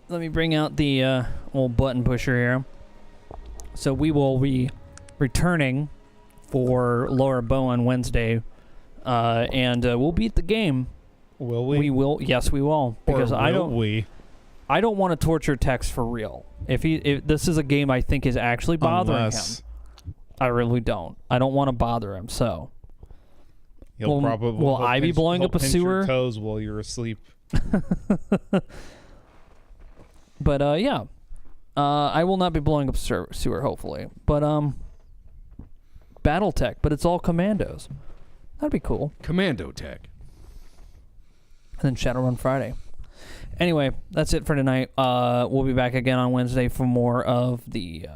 let me bring out the old button pusher here. So we will be returning for Laura Bow on Wednesday, and we'll beat the game. Will we? We will. Yes, we will. Because I don't want to torture Tex for real. If this is a game I think is actually bothering him, I really don't. I don't want to bother him. So will I be blowing up a sewer? Your toes while you're asleep. But yeah, I will not be blowing up sewer. Hopefully, but BattleTech. But it's all commandos. That'd be cool. Commando Tech. And then Shadowrun Friday. Anyway, that's it for tonight. We'll be back again on Wednesday for more of the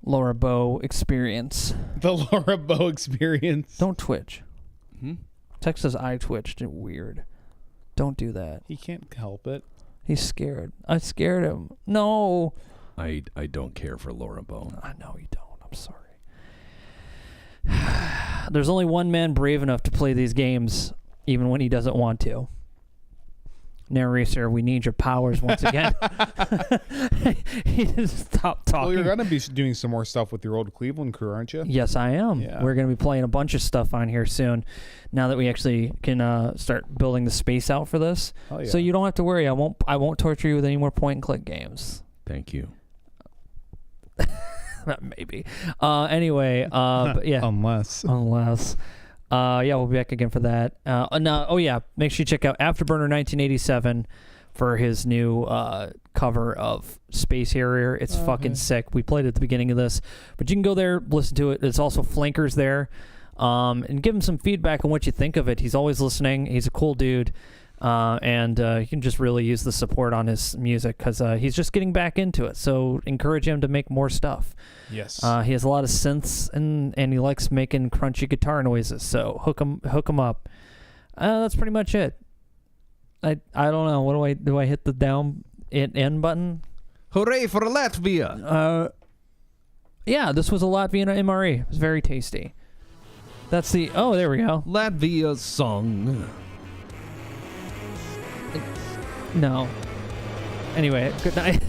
Laura Bow experience. The Laura Bow experience. Don't twitch. Tex says I twitched. Weird. Don't do that. He can't help it. He's scared. I scared him. No. I don't care for Laura Bow. I know you don't. I'm sorry. There's only one man brave enough to play these games, even when he doesn't want to. Naresar, we need your powers once again. He just stopped talking. Well, you're going to be doing some more stuff with your old Cleveland crew, aren't you? Yes, I am. Yeah. We're going to be playing a bunch of stuff on here soon, now that we actually can start building the space out for this. Oh, yeah. So you don't have to worry. I won't torture you with any more point-and-click games. Thank you. Maybe. Anyway, but yeah. Unless. Yeah, we'll be back again for that. Make sure you check out Afterburner 1987 for his new cover of Space Harrier. It's fucking sick. We played it at the beginning of this, but you can go there, listen to it. There's also Flankers there, and give him some feedback on what you think of it. He's always listening. He's a cool dude, and you can just really use the support on his music because he's just getting back into it. So encourage him to make more stuff. Yes. He has a lot of synths and he likes making crunchy guitar noises. So hook him up. That's pretty much it. I don't know. What do I hit the end button? Hooray for Latvia! Yeah, this was a Latvian MRE. It was very tasty. That's the... Oh, there we go. Latvia song. No. Anyway, good night.